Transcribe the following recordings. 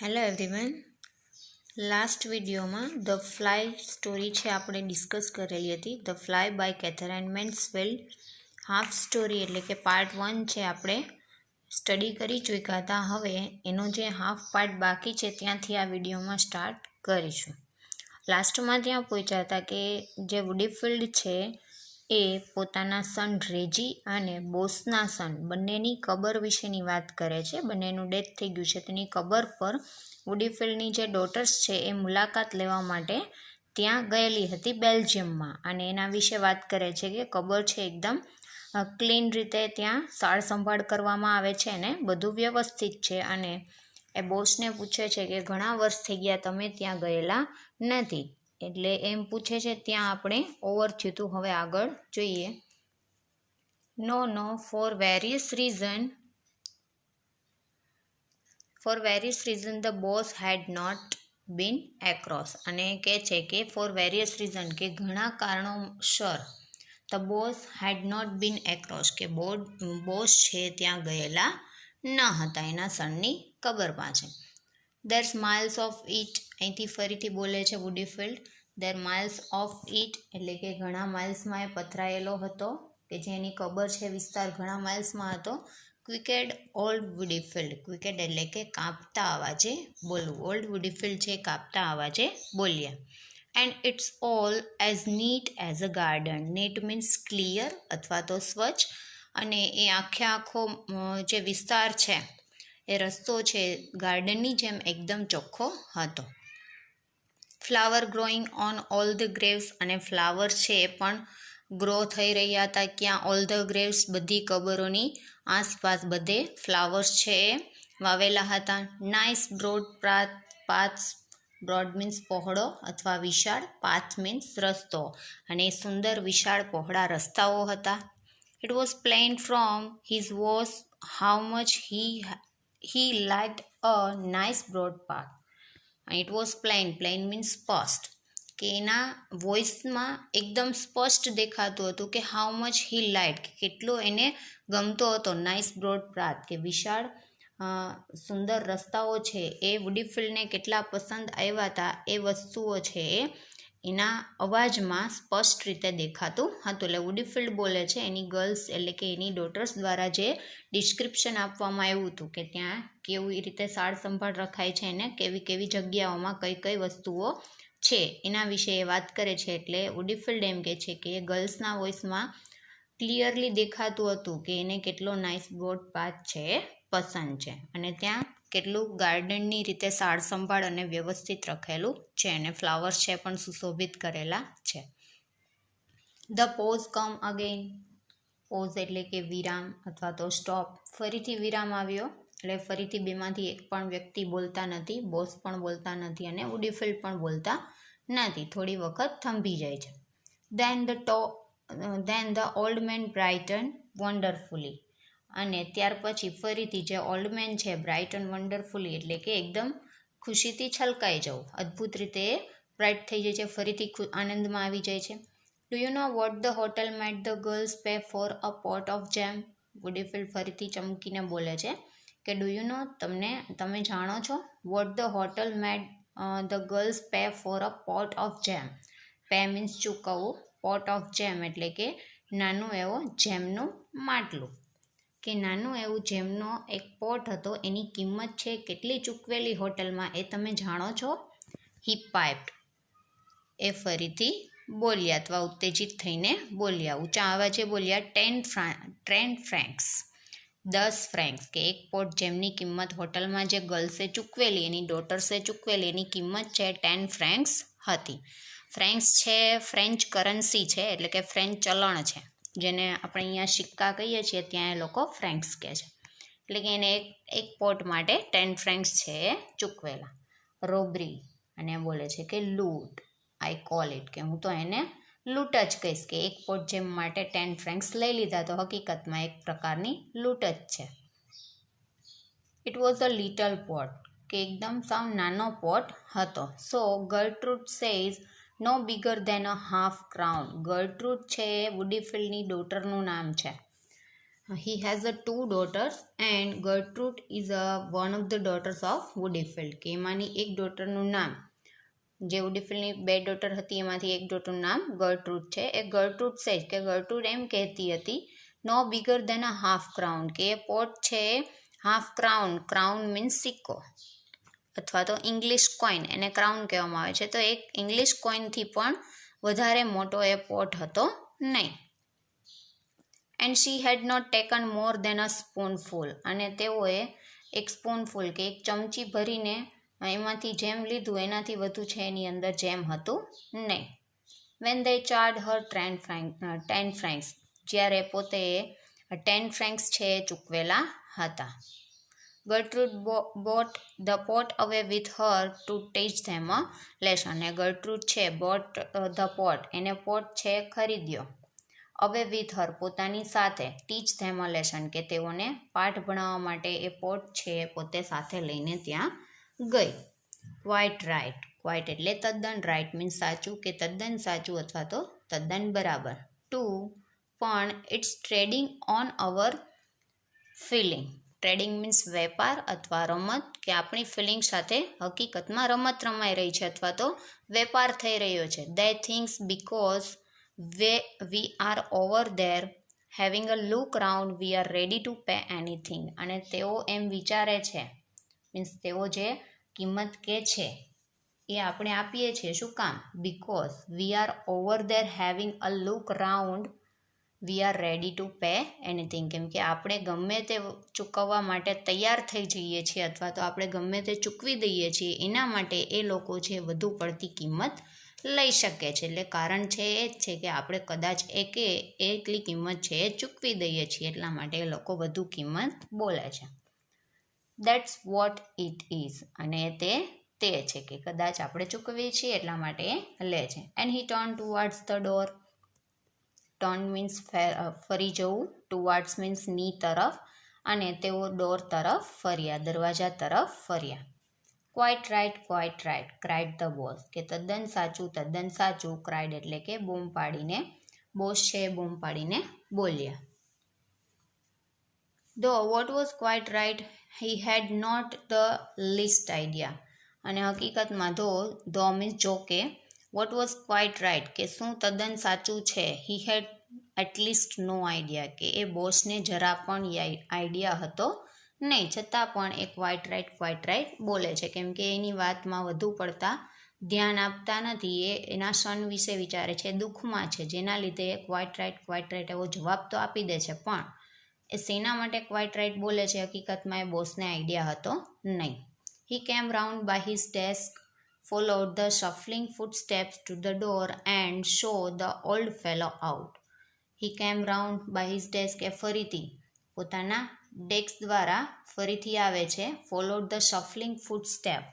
Hello everyone. Last વિડીયોમાં the fly story છે આપણે ડિસ્કસ કરેલી હતી. The fly by Katherine Mansfield half story એટલે કે પાર્ટ 1 છે આપણે સ્ટડી કરી ચૂક્યા હતા. હવે એનો જે હાફ પાર્ટ બાકી છે ત્યાંથી આ વિડીયોમાં સ્ટાર્ટ કરીશું. લાસ્ટમાં ત્યાં પહોંચ્યા હતા કે જે વુડીફિલ્ડ છે એ પોતાના સન રેજી અને બોસના સન બંનેની કબર વિશેની વાત કરે છે. બંનેનું ડેથ થઈ ગયું છે તેની કબર પર વુડીફિલ્ડની જે ડોટર્સ છે એ મુલાકાત લેવા માટે ત્યાં ગયેલી હતી બેલ્જિયમમાં, અને એના વિશે વાત કરે છે કે કબર છે એકદમ ક્લીન રીતે ત્યાં સાળ સંભાળ કરવામાં આવે છે અને બધું વ્યવસ્થિત છે. અને એ બોસને પૂછે છે કે ઘણા વર્ષ થઈ ગયા તમે ત્યાં ગયેલા નથી, એટલે એમ પૂછે છે. ત્યાં આપણે ઓવર થયું હતું. હવે આગળ જોઈએ. No for various reason the boss had not been across. અને કહે છે કે ફોર વેરિયસ રીઝન કે ઘણા કારણોસર the boss had not been across કે બોસ છે ત્યાં ગયેલા ન હતા એના સનની કબર પાસે. દેર માઇલ્સ ઓફ ઇટ, અહીંથી ફરીથી બોલે છે વુડીફિલ્ડ. દેર માઇલ્સ ઓફ ઇટ એટલે કે ઘણા માઇલ્સમાં એ પથરાયેલો હતો, કે જેની કબર છે વિસ્તાર ઘણા માઇલ્સમાં હતો. ક્વિકેડ ઓલ્ડ વુડીફિલ્ડ, ક્વિકેડ એટલે કે કાપતા અવાજે બોલવું. ઓલ્ડ વુડીફિલ્ડ છે કાપતા અવાજે બોલ્યા. And it's all as neat as a garden. Neat means clear અથવા તો સ્વચ્છ, અને એ આખો જે વિસ્તાર છે એ રસ્તો છે ગાર્ડનની જેમ એકદમ ચોખ્ખો હતો. Flower growing on all the Graves, અને ફ્લાવર છે એ પણ ગ્રો થઈ રહ્યા હતા. ક્યાં? ઓલ ધ ગ્રેવ્સ, બધી કબરોની આસપાસ બધે ફ્લાવર્સ છે એ વાવેલા હતા. Nice broad paths, broad means પહોળો અથવા વિશાળ, પાથ મીન્સ રસ્તો, અને સુંદર વિશાળ પહોળા રસ્તાઓ હતા. It was plane from his voice how much he liked a nice broad path. It was plane means સ્પષ્ટ, કે એના વોઇસમાં એકદમ સ્પષ્ટ દેખાતું હતું કે હાઉ મચ હી લાઇક, કેટલો એને ગમતો હતો. નાઇસ બ્રોડ પાથ કે વિશાળ સુંદર રસ્તાઓ છે એ વુડીફિલ્ડને કેટલા પસંદ આવ્યા હતા એ વસ્તુઓ છે એ એના અવાજમાં સ્પષ્ટ રીતે દેખાતું હતું. એટલે વુડીફિલ્ડ બોલે છે એની ગર્લ્સ એટલે કે એની ડોટર્સ દ્વારા જે ડિસ્ક્રિપ્શન આપવામાં આવ્યું હતું કે ત્યાં કેવી રીતે સાળ સંભાળ રખાય છે અને કેવી કેવી જગ્યાઓમાં કઈ કઈ વસ્તુઓ છે એના વિશે એ વાત કરે છે. એટલે વુડીફિલ્ડ એમ કહે છે કે ગર્લ્સના વોઇસમાં ક્લિયરલી દેખાતું હતું કે એને કેટલો નાઇસ બ્રોડ પાથ છે એ પસંદ છે, અને ત્યાં કેટલું ગાર્ડનની રીતે સાળ સંભાળ અને વ્યવસ્થિત રખેલું છે, અને ફ્લાવર્સ છે પણ સુશોભિત કરેલા છે. The pause come again. Pause એટલે કે વિરામ અથવા તો સ્ટોપ. ફરીથી વિરામ આવ્યો, એટલે ફરીથી બેમાંથી એક પણ વ્યક્તિ બોલતા નથી. બોસ પણ બોલતા નથી અને વુડીફિલ્ડ પણ બોલતા નથી. થોડી વખત થંભી જાય છે. Then the old man brighten wonderfully. અને ત્યાર પછી ફરીથી જે ઓલ્ડ મેન છે બ્રાઇટન વન્ડરફુલી એટલે કે એકદમ ખુશીથી છલકાઈ જવું, અદ્ભુત રીતે બ્રાઇટ થઈ જાય છે, ફરીથી આનંદમાં આવી જાય છે. Do you know what the hotel made the girls pay for a pot of જેમ. વુડીફિલ્ડ ફરીથી ચમકીને બોલે છે કે ડુ યુ નો, તમે જાણો છો, vote the hotel made the girls pay for a pot of જેમ. પે મીન્સ ચૂકવવું, પોટ ઓફ જેમ એટલે કે નાનું એવો જેમનું માટલું, કે નાનું એવું જેમનો એક પોટ હતો એની કિંમત છે કેટલી ચૂકવેલી હોટલમાં એ તમે જાણો છો. હી પાઇપ્ડ, એ ફરીથી બોલ્યા અથવા ઉત્તેજિત થઈને બોલ્યા, ઊંચા અવાજે બોલ્યા. 10 ફ્રેન્ક્સ, 10 ફ્રેન્ક્સ, કે એક પોટ જેમની કિંમત હોટલમાં જે ગર્લ્સે ચૂકવેલી, એની ડોટર્સે ચૂકવેલી એની કિંમત છે 10 ફ્રેન્ક્સ હતી. ફ્રેન્ક્સ છે ફ્રેન્ચ કરન્સી છે, એટલે કે ફ્રેન્ચ ચલણ છે, જેને આપણે અહીંયા સિક્કા કહીએ છીએ ત્યાં એ લોકો ફ્રેન્ક્સ કહે છે. એટલે કે એને એક પોટ માટે 10 ફ્રેન્ક્સ છે એ ચૂકવેલા. રોબરી, અને બોલે છે કે લૂંટ, આઈ કોલ ઇટ, કે હું તો એને લૂંટ જ કહીશ, કે એક પોટ જેમ માટે 10 ફ્રેન્ક્સ લઈ લીધા તો હકીકતમાં એક પ્રકારની લૂંટ જ છે. It was a little pot, કે એકદમ સાવ નાનો પોટ હતો. So Gertrude says no bigger than a half crown. Gertrude છે એ વુડીફિલ્ડની ડોટરનું નામ છે. He has two daughters and Gertrude is one of the daughters of Woodfield. કે એમાંની એક ડોટરનું નામ, જે વુડીફિલ્ડની બે ડોટર હતી એમાંથી એક ડોટરનું નામ ગર્ટ્રુડ છે. એ ગર્ટ્રુડ સેજ કે ગર્ટ્રુડ એમ કહેતી હતી no bigger than a half crown, કે એ પોટ છે હાફ ક્રાઉન, ક્રાઉન મીન્સ સિક્કો અથવા તો ઇંગ્લિશ કોઈન, એને ક્રાઉન કહેવામાં આવે છે. તો એક ઇંગ્લિશ કોઈનથી પણ વધારે મોટો એ પોટ હતો નહીં. And she had not taken more than a spoonful, અને તેઓએ એક સ્પૂનફુલ કે એક ચમચી ભરીને એમાંથી જેમ લીધું એનાથી વધુ છે એની અંદર જેમ હતું નહીં. When they charge her 10 francs, જ્યારે પોતે 10 ફ્રેન્ક્સ છે એ ચૂકવેલા હતા. Gertrude bought the pot away with her to teach them a lesson, અને ગર્ટ્રુડ છે બોટ ધ પોટ, એને પોટ છે ખરીદ્યો, અવે વિથ હર પોતાની સાથે, ટીચ ધેમ અ લેસન કે તેઓને પાઠ ભણાવવા માટે એ પોટ છે પોતે સાથે લઈને ત્યાં ગઈ. ક્વાઇટ રાઇટ, ક્વાઇટ એટલે તદ્દન, રાઇટ મીન્સ સાચું કે તદ્દન સાચું અથવા તો તદ્દન બરાબર. ટુ પણ it's trading on our feeling, trading means વેપાર અથવા રમત, કે આપણી ફિલિંગ સાથે હકીકતમાં રમત રમાઈ રહી છે અથવા તો વેપાર થઈ રહ્યો છે. They thinks because we are over there having a look round we are ready to pay anything, અને તેઓ એમ વિચારે છે, મીન્સ તેઓ જે કિંમત કે છે એ આપણે આપીએ છીએ, શું કામ? Because we are over there having a look round we are ready to pay anything, કેમ કે આપણે ગમે તે ચૂકવવા માટે તૈયાર થઈ જઈએ છીએ અથવા તો આપણે ગમે તે ચૂકવી દઈએ છીએ, એના માટે એ લોકો છે વધુ પડતી કિંમત લઈ શકે છે. એટલે કારણ છે એ જ છે કે આપણે કદાચ એટલી કિંમત છે એ ચૂકવી દઈએ છીએ, એટલા માટે એ લોકો વધુ કિંમત બોલે છે. દેટ્સ વોટ ઇટ ઇઝ, અને તે છે કે કદાચ આપણે ચૂકવીએ છીએ એટલા માટે લે છે. And he turn towards the door, turn means ફરી જવું, ટુવર્ડ્સ મીન્સ ની તરફ, અને તેઓ ડોર તરફ ફર્યા, દરવાજા તરફ ફર્યા. Quite right, cried the boss, કે તદ્દન સાચું, ક્રાઇડ એટલે કે બૂમ પાડીને, બોસ છે એ બૂમ પાડીને બોલ્યા. Though what was quite right he had not the least idea, અને હકીકતમાં ધો મીન્સ જો કે, વોટ વોઝ ક્વાઇટ રાઇટ કે શું તદ્દન સાચું છે, he head at least no idea કે એ બોસને જરા પણ આઈડિયા હતો નહીં, છતાં પણ એ ક્વાઇટ રાઇટ બોલે છે, કેમ કે એની વાતમાં વધુ પડતા ધ્યાન આપતા નથી, એ એના સન વિશે વિચારે છે, દુઃખમાં છે, જેના લીધે એ ક્વાઇટ રાઇટ એવો જવાબ તો આપી દે છે, પણ એ શેના માટે ક્વાઇટ રાઇટ બોલે છે, હકીકતમાં એ બોસને આઈડિયા હતો નહીં. He came round by his desk, followed the shuffling footsteps to the door and saw the old fellow out. He came round by his desk, એ ફરીથી પોતાના ડેસ્ક દ્વારા ફરીથી આવે છે. followed the shuffling footstep,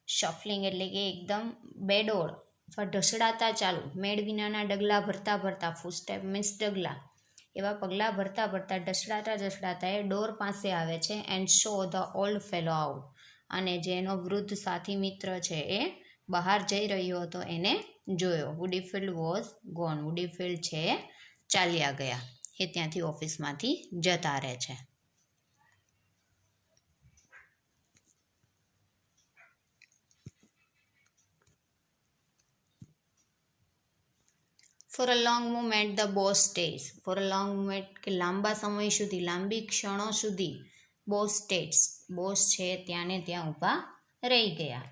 શફલિંગ એટલે કે એકદમ બેડોળ અથવા ઢસડાતા ચાલુ, મેળ વિનાના ડગલા ભરતા, ફૂટસ્ટેપ મીન્સ ડગલા, એવા પગલાં ભરતા ઢસડાતા એ ડોર પાસે આવે છે. And show the old fellow out, અને જેનો વૃદ્ધ સાથી મિત્ર છે એ બહાર જઈ રહ્યો હતો એને જોયો. વુડીફિલ્ડ વોઝ ગોન, વુડીફિલ્ડ છે ચાલ્યા ગયા, એ ત્યાંથી ઓફિસમાંથી જતા રહે છે. For a long moment the boss stays, for a long moment કે લાંબા સમય સુધી, લાંબી ક્ષણો સુધી બોસ સ્ટેટ્સ, બોસ છે ત્યાં ને ત્યાં ઊભા રહી ગયા.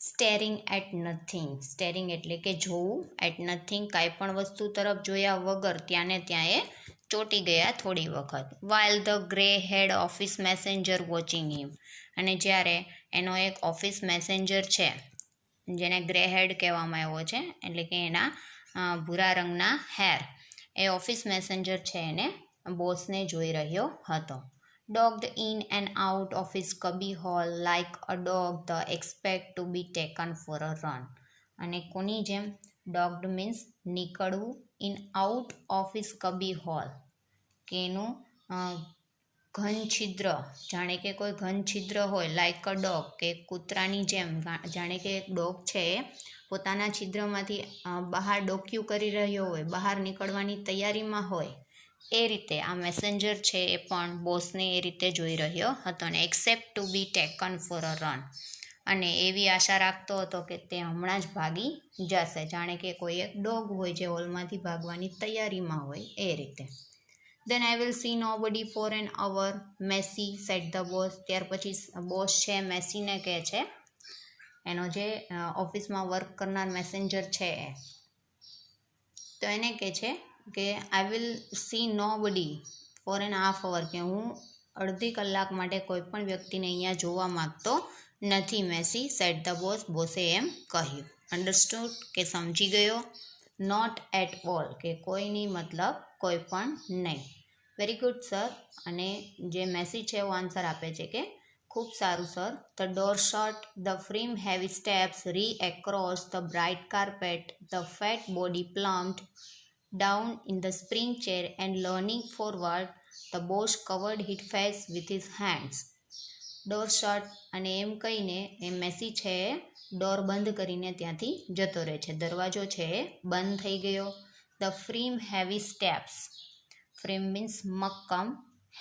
સ્ટેરિંગ એટ નથિંગ, સ્ટેરિંગ એટલે કે જોવું, એટ નથિંગ કાંઈ પણ વસ્તુ તરફ જોયા વગર ત્યાં ને ત્યાં એ ચોંટી ગયા થોડી વખત. While the grey head office messenger watching him, અને જ્યારે એનો એક ઓફિસ મેસેન્જર છે, જેને ગ્રે હેડ કહેવામાં આવ્યો છે, એટલે કે એના ભૂરા રંગના હેર, એ ઓફિસ મેસેન્જર છે એને બોસને જોઈ રહ્યો હતો. Dogged in and out of his cubby hole like a dog that expect to be taken for a run. અને કોની જેમ? dogged means નીકળવું, in out of his cubby hole કે એનું ઘન છિદ્ર, જાણે કે કોઈ ઘન છિદ્ર હોય, લાઇક અ ડોગ કે કૂતરાની જેમ, જાણે કે એક ડોગ છે એ પોતાના છિદ્રમાંથી બહાર ડોક્યું કરી રહ્યો હોય, બહાર નીકળવાની તૈયારીમાં હોય, એ રીતે આ મેસેન્જર છે એ પણ બોસને એ રીતે જોઈ રહ્યો હતો અને except to be taken for a run, અને એવી આશા રાખતો હતો કે તે હમણાં જ ભાગી જશે, જાણે કે કોઈ એક ડોગ હોય જે હોલમાંથી ભાગવાની તૈયારીમાં હોય એ રીતે. Then I will see nobody for an hour, Messi said the boss. ત્યાર પછી બોસ છે મેસીને કહે છે, એનો જે ઓફિસમાં વર્ક કરનાર મેસેન્જર છે એ, તો એને કહે છે કે I will see nobody for an half hour, કે હું અડધી કલાક માટે કોઈ પણ વ્યક્તિને અહીંયા જોવા માગતો નથી. મેસી સેડ ધ બોસ, બોસે એમ કહ્યું. અન્ડરસ્ટુડ કે સમજી ગયો. નોટ એટ ઓલ કે કોઈની મતલબ કોઈ પણ નહીં. Very good sir. અને જે મેસી છે એવો આન્સર આપે છે કે ખૂબ સારું sir. The door shut, the firm heavy steps re across the bright carpet, the fat body plumped down in the spring chair and leaning forward, the boss covered his face with his hands. Door shut, અને એમ કહીને એ Massey છે door બંધ કરીને ત્યાંથી જતો રહે છે. દરવાજો છે એ બંધ થઈ ગયો. The firm heavy steps, ફ્રીમ means મક્કમ,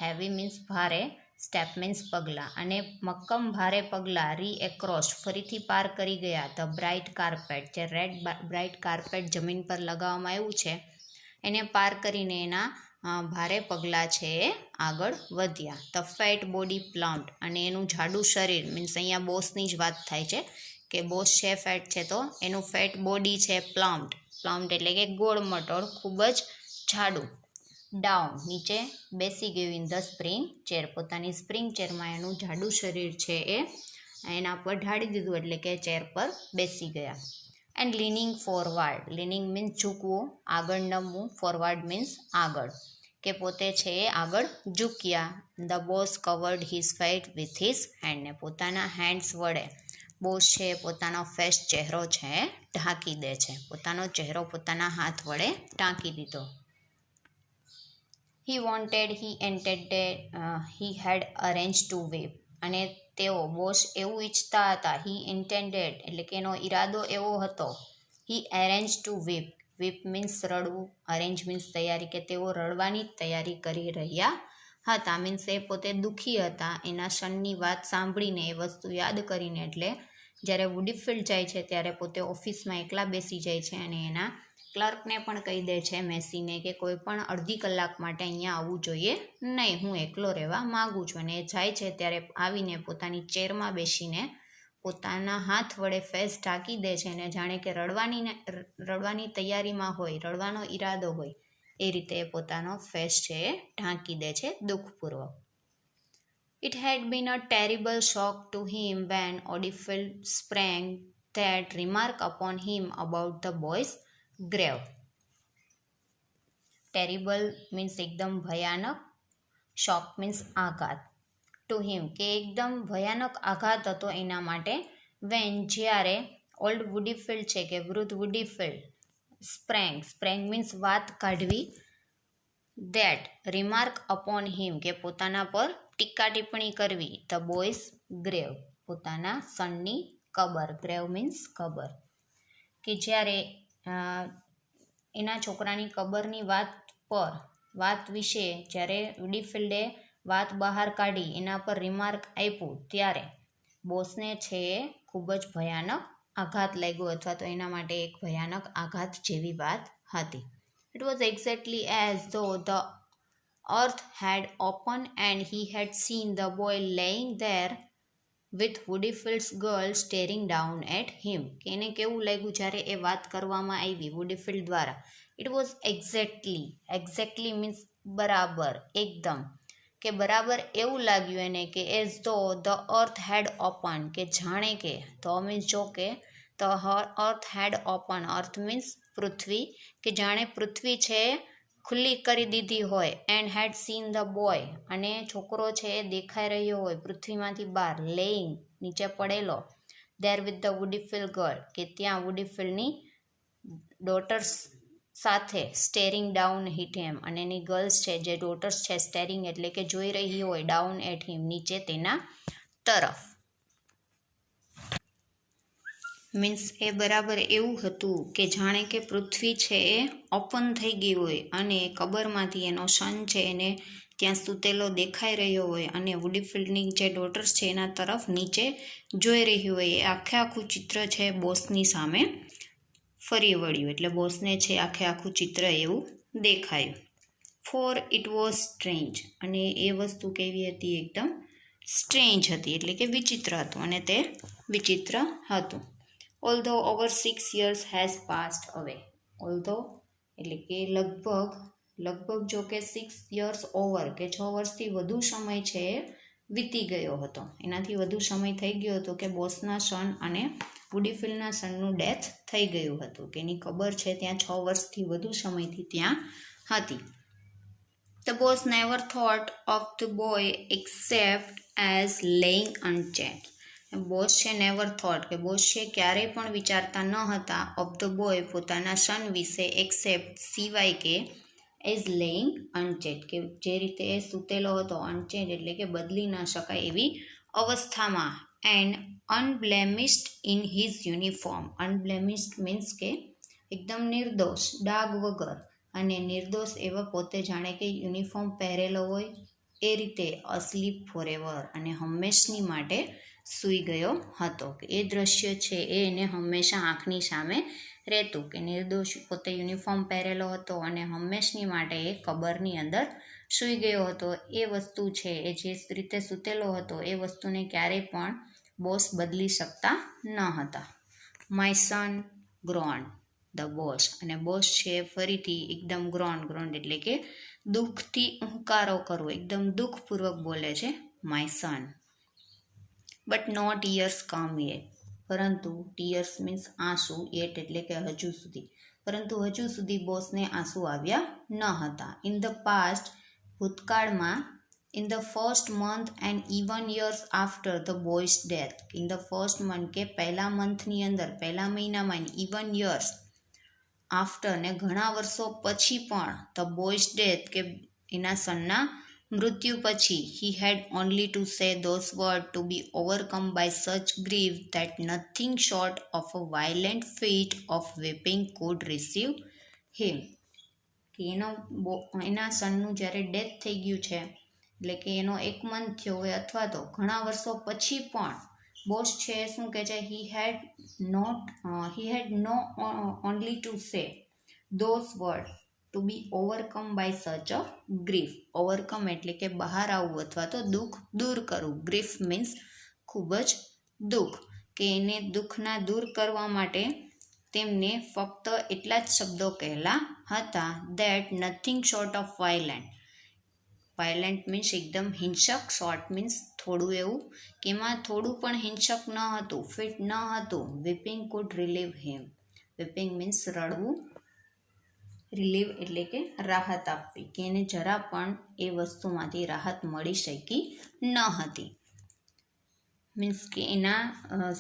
હેવી મીન્સ ભારે, સ્ટેપ મીન્સ પગલાં, અને મક્કમ ભારે પગલાં રી એક્રોસ ફરીથી પાર કરી ગયા. ધ બ્રાઇટ કાર્પેટ, જે રેડ બ્રાઇટ કાર્પેટ જમીન પર લગાવવામાં આવ્યું છે એને પાર કરીને એના ભારે પગલાં છે એ આગળ વધ્યા. ધ ફેટ બોડી પ્લમ્પ્ડ, અને એનું જાડું શરીર, મીન્સ અહીંયા બોસની જ વાત થાય છે કે બોસ છે ફેટ છે તો એનું ફેટ બોડી છે પ્લમ્પ્ડ, પ્લમ્પ્ડ એટલે કે ગોળ મટોળ, ખૂબ જ જાડું. ડાઉન નીચે બેસી ગયું. ઇન ધ સ્પ્રિંગ ચેર, પોતાની સ્પ્રિંગ ચેરમાં એનું જાડું શરીર છે એ એના પર ઢાળી દીધું એટલે કે ચેર પર બેસી ગયા. And leaning forward, leaning means ઝૂકવું, આગળ નમવું, ફોરવર્ડ મીન્સ આગળ, કે પોતે છે એ આગળ ઝૂક્યા. The boss covered his face with his hand, ને પોતાના હેન્ડ્સ વડે બોસ છે પોતાનો ફેસ ચહેરો છે ઢાંકી દે છે, પોતાનો ચહેરો પોતાના હાથ વડે ઢાંકી દીધો. He wanted, he intended, he had arrange to weep, અને તેઓ બોસ એવું ઈચ્છતા હતા. હી ઇન્ટેન્ડેડ એટલે કે એનો ઈરાદો એવો હતો. He arrange to weep, weep means રડવું, અરેન્જ મીન્સ તૈયારી, કે તેઓ રડવાની જ તૈયારી કરી રહ્યા હતા. મીન્સ એ પોતે દુઃખી હતા એના સનની વાત સાંભળીને, એ વસ્તુ યાદ કરીને. એટલે જ્યારે વુડીફિલ્ડ જાય છે ત્યારે પોતે ઓફિસમાં એકલા બેસી જાય છે અને એના ક્લર્કને પણ કહી દે છે મેસીને કે કોઈ પણ અડધી કલાક માટે અહીંયા આવવું જોઈએ નહીં, હું એકલો રહેવા માગું છું. અને એ જાય છે ત્યારે આવીને પોતાની ચેરમાં બેસીને પોતાના હાથ વડે ફેસ ઢાંકી દે છે, અને જાણે કે રડવાની તૈયારીમાં હોય, રડવાનો ઈરાદો હોય એ રીતે પોતાનો ફેસ છે એ ઢાંકી દે છે દુઃખપૂર્વક. It had been a terrible shock to him when Oldfield sprang that remark upon him about the boy's grave. Terrible means એકદમ ભયાનક, શોક મીન્સ આઘાત, ટુ હિમ કે એકદમ ભયાનક આઘાત હતો એના માટે. વેન જ્યારે ઓલ્ડ વુડીફિલ્ડ છે કે વૃદ્ધ વુડીફિલ્ડ, સ્પ્રેંગ મીન્સ વાત કાઢવી, ધેટ રિમાર્ક અપોન હિમ કે પોતાના પર ટીકા ટિપ્પણી કરવી, ધ બોયઝ ગ્રેવ પોતાના સનની કબર, ગ્રેવ મીન્સ કબર, કે જ્યારે એના છોકરાની કબરની વાત વિશે જ્યારે વુડીફિલ્ડે વાત બહાર કાઢી, એના પર રિમાર્ક આપ્યું, ત્યારે બોસને છે એ ખૂબ જ ભયાનક આઘાત લાગ્યો, અથવા તો એના માટે એક ભયાનક આઘાત જેવી વાત હતી. It was exactly as though the earth had opened and he had seen the boy laying there with Woodyfield's girl staring down at him. કે એને કેવું લાગ્યું જ્યારે એ વાત કરવામાં આવી વુડીફિલ્ડ દ્વારા. It was exactly means બરાબર, એકદમ, કે બરાબર એવું લાગ્યું એને કે as though the earth had opened, કે જાણે કે, તો મીન્સ જો કે, the earth had opened, earth means પૃથ્વી, કે જાણે પૃથ્વી છે ખુલ્લી કરી દીધી હોય. And had seen the boy, અને છોકરો છે એ દેખાઈ રહ્યો હોય પૃથ્વીમાંથી બહાર, લેઇંગ નીચે પડેલો, ધેર વિથ ધ વુડીફિલ્ડ ગર્લ, કે ત્યાં વુડીફિલ્ડની ડોટર્સ સાથે, સ્ટેરિંગ ડાઉન હિટ હિમ, અને એની ગર્લ્સ છે જે ડોટર્સ છે, સ્ટેરિંગ એટલે કે જોઈ રહી હોય, ડાઉન એટ હિમ નીચે તેના તરફ. મીન્સ એ બરાબર એવું હતું કે જાણે કે પૃથ્વી છે એ ઓપન થઈ ગઈ હોય અને કબરમાંથી એનો સન છે એને ત્યાં સૂતેલો દેખાઈ રહ્યો હોય અને વુડીફિલ્ડની જે ડોટર્સ છે એના તરફ નીચે જોઈ રહ્યું હોય. એ આખું ચિત્ર છે બોસની સામે ફરી વળ્યું, એટલે બોસને છે આખું ચિત્ર એવું દેખાયું. ફોર ઇટ વોઝ સ્ટ્રેન્જ, અને એ વસ્તુ કેવી હતી? એકદમ સ્ટ્રેન્જ હતી, એટલે કે વિચિત્ર હતું, અને તે વિચિત્ર હતું. ઓલ્ધો ઓવર 6 years હેઝ પાસ્ડ અવે. ઓલ્ધો એટલે કે લગભગ જો કે 6 years ઓવર કે 6 વર્ષથી વધુ સમય છે એ વીતી ગયો હતો. એનાથી વધુ સમય થઈ ગયો હતો કે બોસના સન અને વુડીફિલ્ડના સનનું ડેથ થઈ ગયું હતું, કે એની કબર છે ત્યાં 6 વર્ષથી વધુ સમયથી ત્યાં હતી. The boss never thought of the boy except as laying unchecked. Boss છે નેવર થોટ, કે બોસ છે ક્યારેય પણ વિચારતા ન હતા ઓફ ધ બોય પોતાના સન વિશે, એક્સેપ્ટ સિવાય કે એઝ લેઇંગ અનચેડ, કે જે રીતે એ સૂતેલો હતો, અનચેડ એટલે કે બદલી ન શકાય એવી અવસ્થામાં, and unblemished in his uniform. Unblemished means કે એકદમ નિર્દોષ, ડાઘ વગર, અને નિર્દોષ એવા પોતે જાણે કે યુનિફોર્મ પહેરેલો હોય એ રીતે અસ્લીપ ફોરએવર, અને હંમેશની માટે સૂઈ ગયો હતો. કે એ દ્રશ્ય છે એ એને હંમેશા આંખની સામે રહેતું, કે નિર્દોષ પોતે યુનિફોર્મ પહેરેલો હતો અને હંમેશની માટે એ કબરની અંદર સૂઈ ગયો હતો. એ વસ્તુ છે એ જે રીતે સૂતેલો હતો એ વસ્તુને ક્યારેય પણ બોસ બદલી શકતા ન હતા. My son grown the boss, અને બોસ છે ફરીથી એકદમ ગ્રોન એટલે કે દુઃખથી ઉંકારો કરવો, એકદમ દુઃખપૂર્વક બોલે છે my son. But no tears come yet, પરંતુ ટીયર્સ મીન્સ આંસુ, યેટ એટલે કે હજુ સુધી, પરંતુ હજુ સુધી બોસને આંસુ આવ્યા ન હતા. ઇન ધ પાસ્ટ, ભૂતકાળમાં, in the first month and even years after the boys death. In the first month કે પહેલા મંથની અંદર, પહેલા મહિનામાં, ઇવન યર્સ આફ્ટર ને ઘણા વર્ષો પછી પણ, ધ બોયઝ ડેથ કે એના સનના મૃત્યુ પછી, he had only to say those word to be overcome by such grief that nothing short of a violent fit of weeping could receive him. કે એના સનનું જ્યારે ડેથ થઈ ગયું છે, એટલે કે એનો 1 મંથ થયો હોય અથવા તો ઘણા વર્ષો પછી પણ બોસ છે શું કહે છે? He had no only to say those word to be overcome by such a grief. Overcome એટલે કે બહાર આવવું અથવા તો દુઃખ દૂર કરવું. ગ્રીફ મીન્સ ખૂબ જ દુઃખ, કે એને દુઃખના દૂર કરવા માટે તેમને ફક્ત એટલા જ શબ્દો કહેલા હતા, that nothing short of violent. Violent means એકદમ હિંસક, શોર્ટ મીન્સ થોડું એવું, કે એમાં થોડું પણ હિંસક ન હતું, ફિટ ન હતું. વીપિંગ કુડ રિલીવ હિમ. વીપિંગ મીન્સ રડવું, રિલીવ એટલે કે રાહત આપવી, કે એને જરા પણ એ વસ્તુમાંથી રાહત મળી શકી ન હતી. મીન્સ કે એના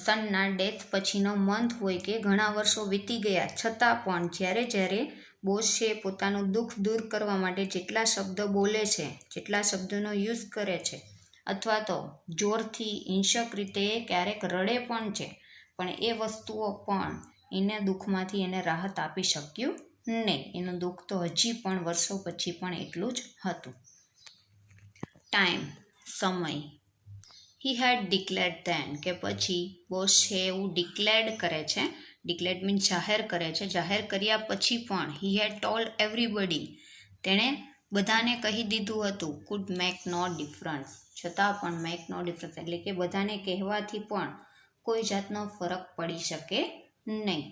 સનના ડેથ પછીનો મંથ હોય કે ઘણા વર્ષો વીતી ગયા છતાં પણ જ્યારે બોસ છે પોતાનું દુઃખ દૂર કરવા માટે જેટલા શબ્દો બોલે છે, જેટલા શબ્દોનો યુઝ કરે છે, અથવા તો જોરથી હિંસક રીતે ક્યારેક રડે પણ છે, પણ એ વસ્તુઓ પણ એને દુઃખમાંથી એને રાહત આપી શક્યું નહીં. એનું દુઃખ તો હજી પણ વર્ષો પછી પણ એટલું જ હતું. ટાઈમ, સમય. હી હેડ ડિક્લેર્ડ ધેન, કે પછી બોસ છે એવું ડિક્લેર્ડ કરે છે. ડિક્લેર્ડ મીન્સ જાહેર કરે છે. જાહેર કર્યા પછી પણ હી હેડ ટોલ્ડ એવરીબડી, તેણે બધાને કહી દીધું હતું. કુડ મેક નો ડિફરન્સ, છતાં પણ મેક નો ડિફરન્સ એટલે કે બધાને કહેવાથી પણ કોઈ જાતનો ફરક પડી શકે નહીં,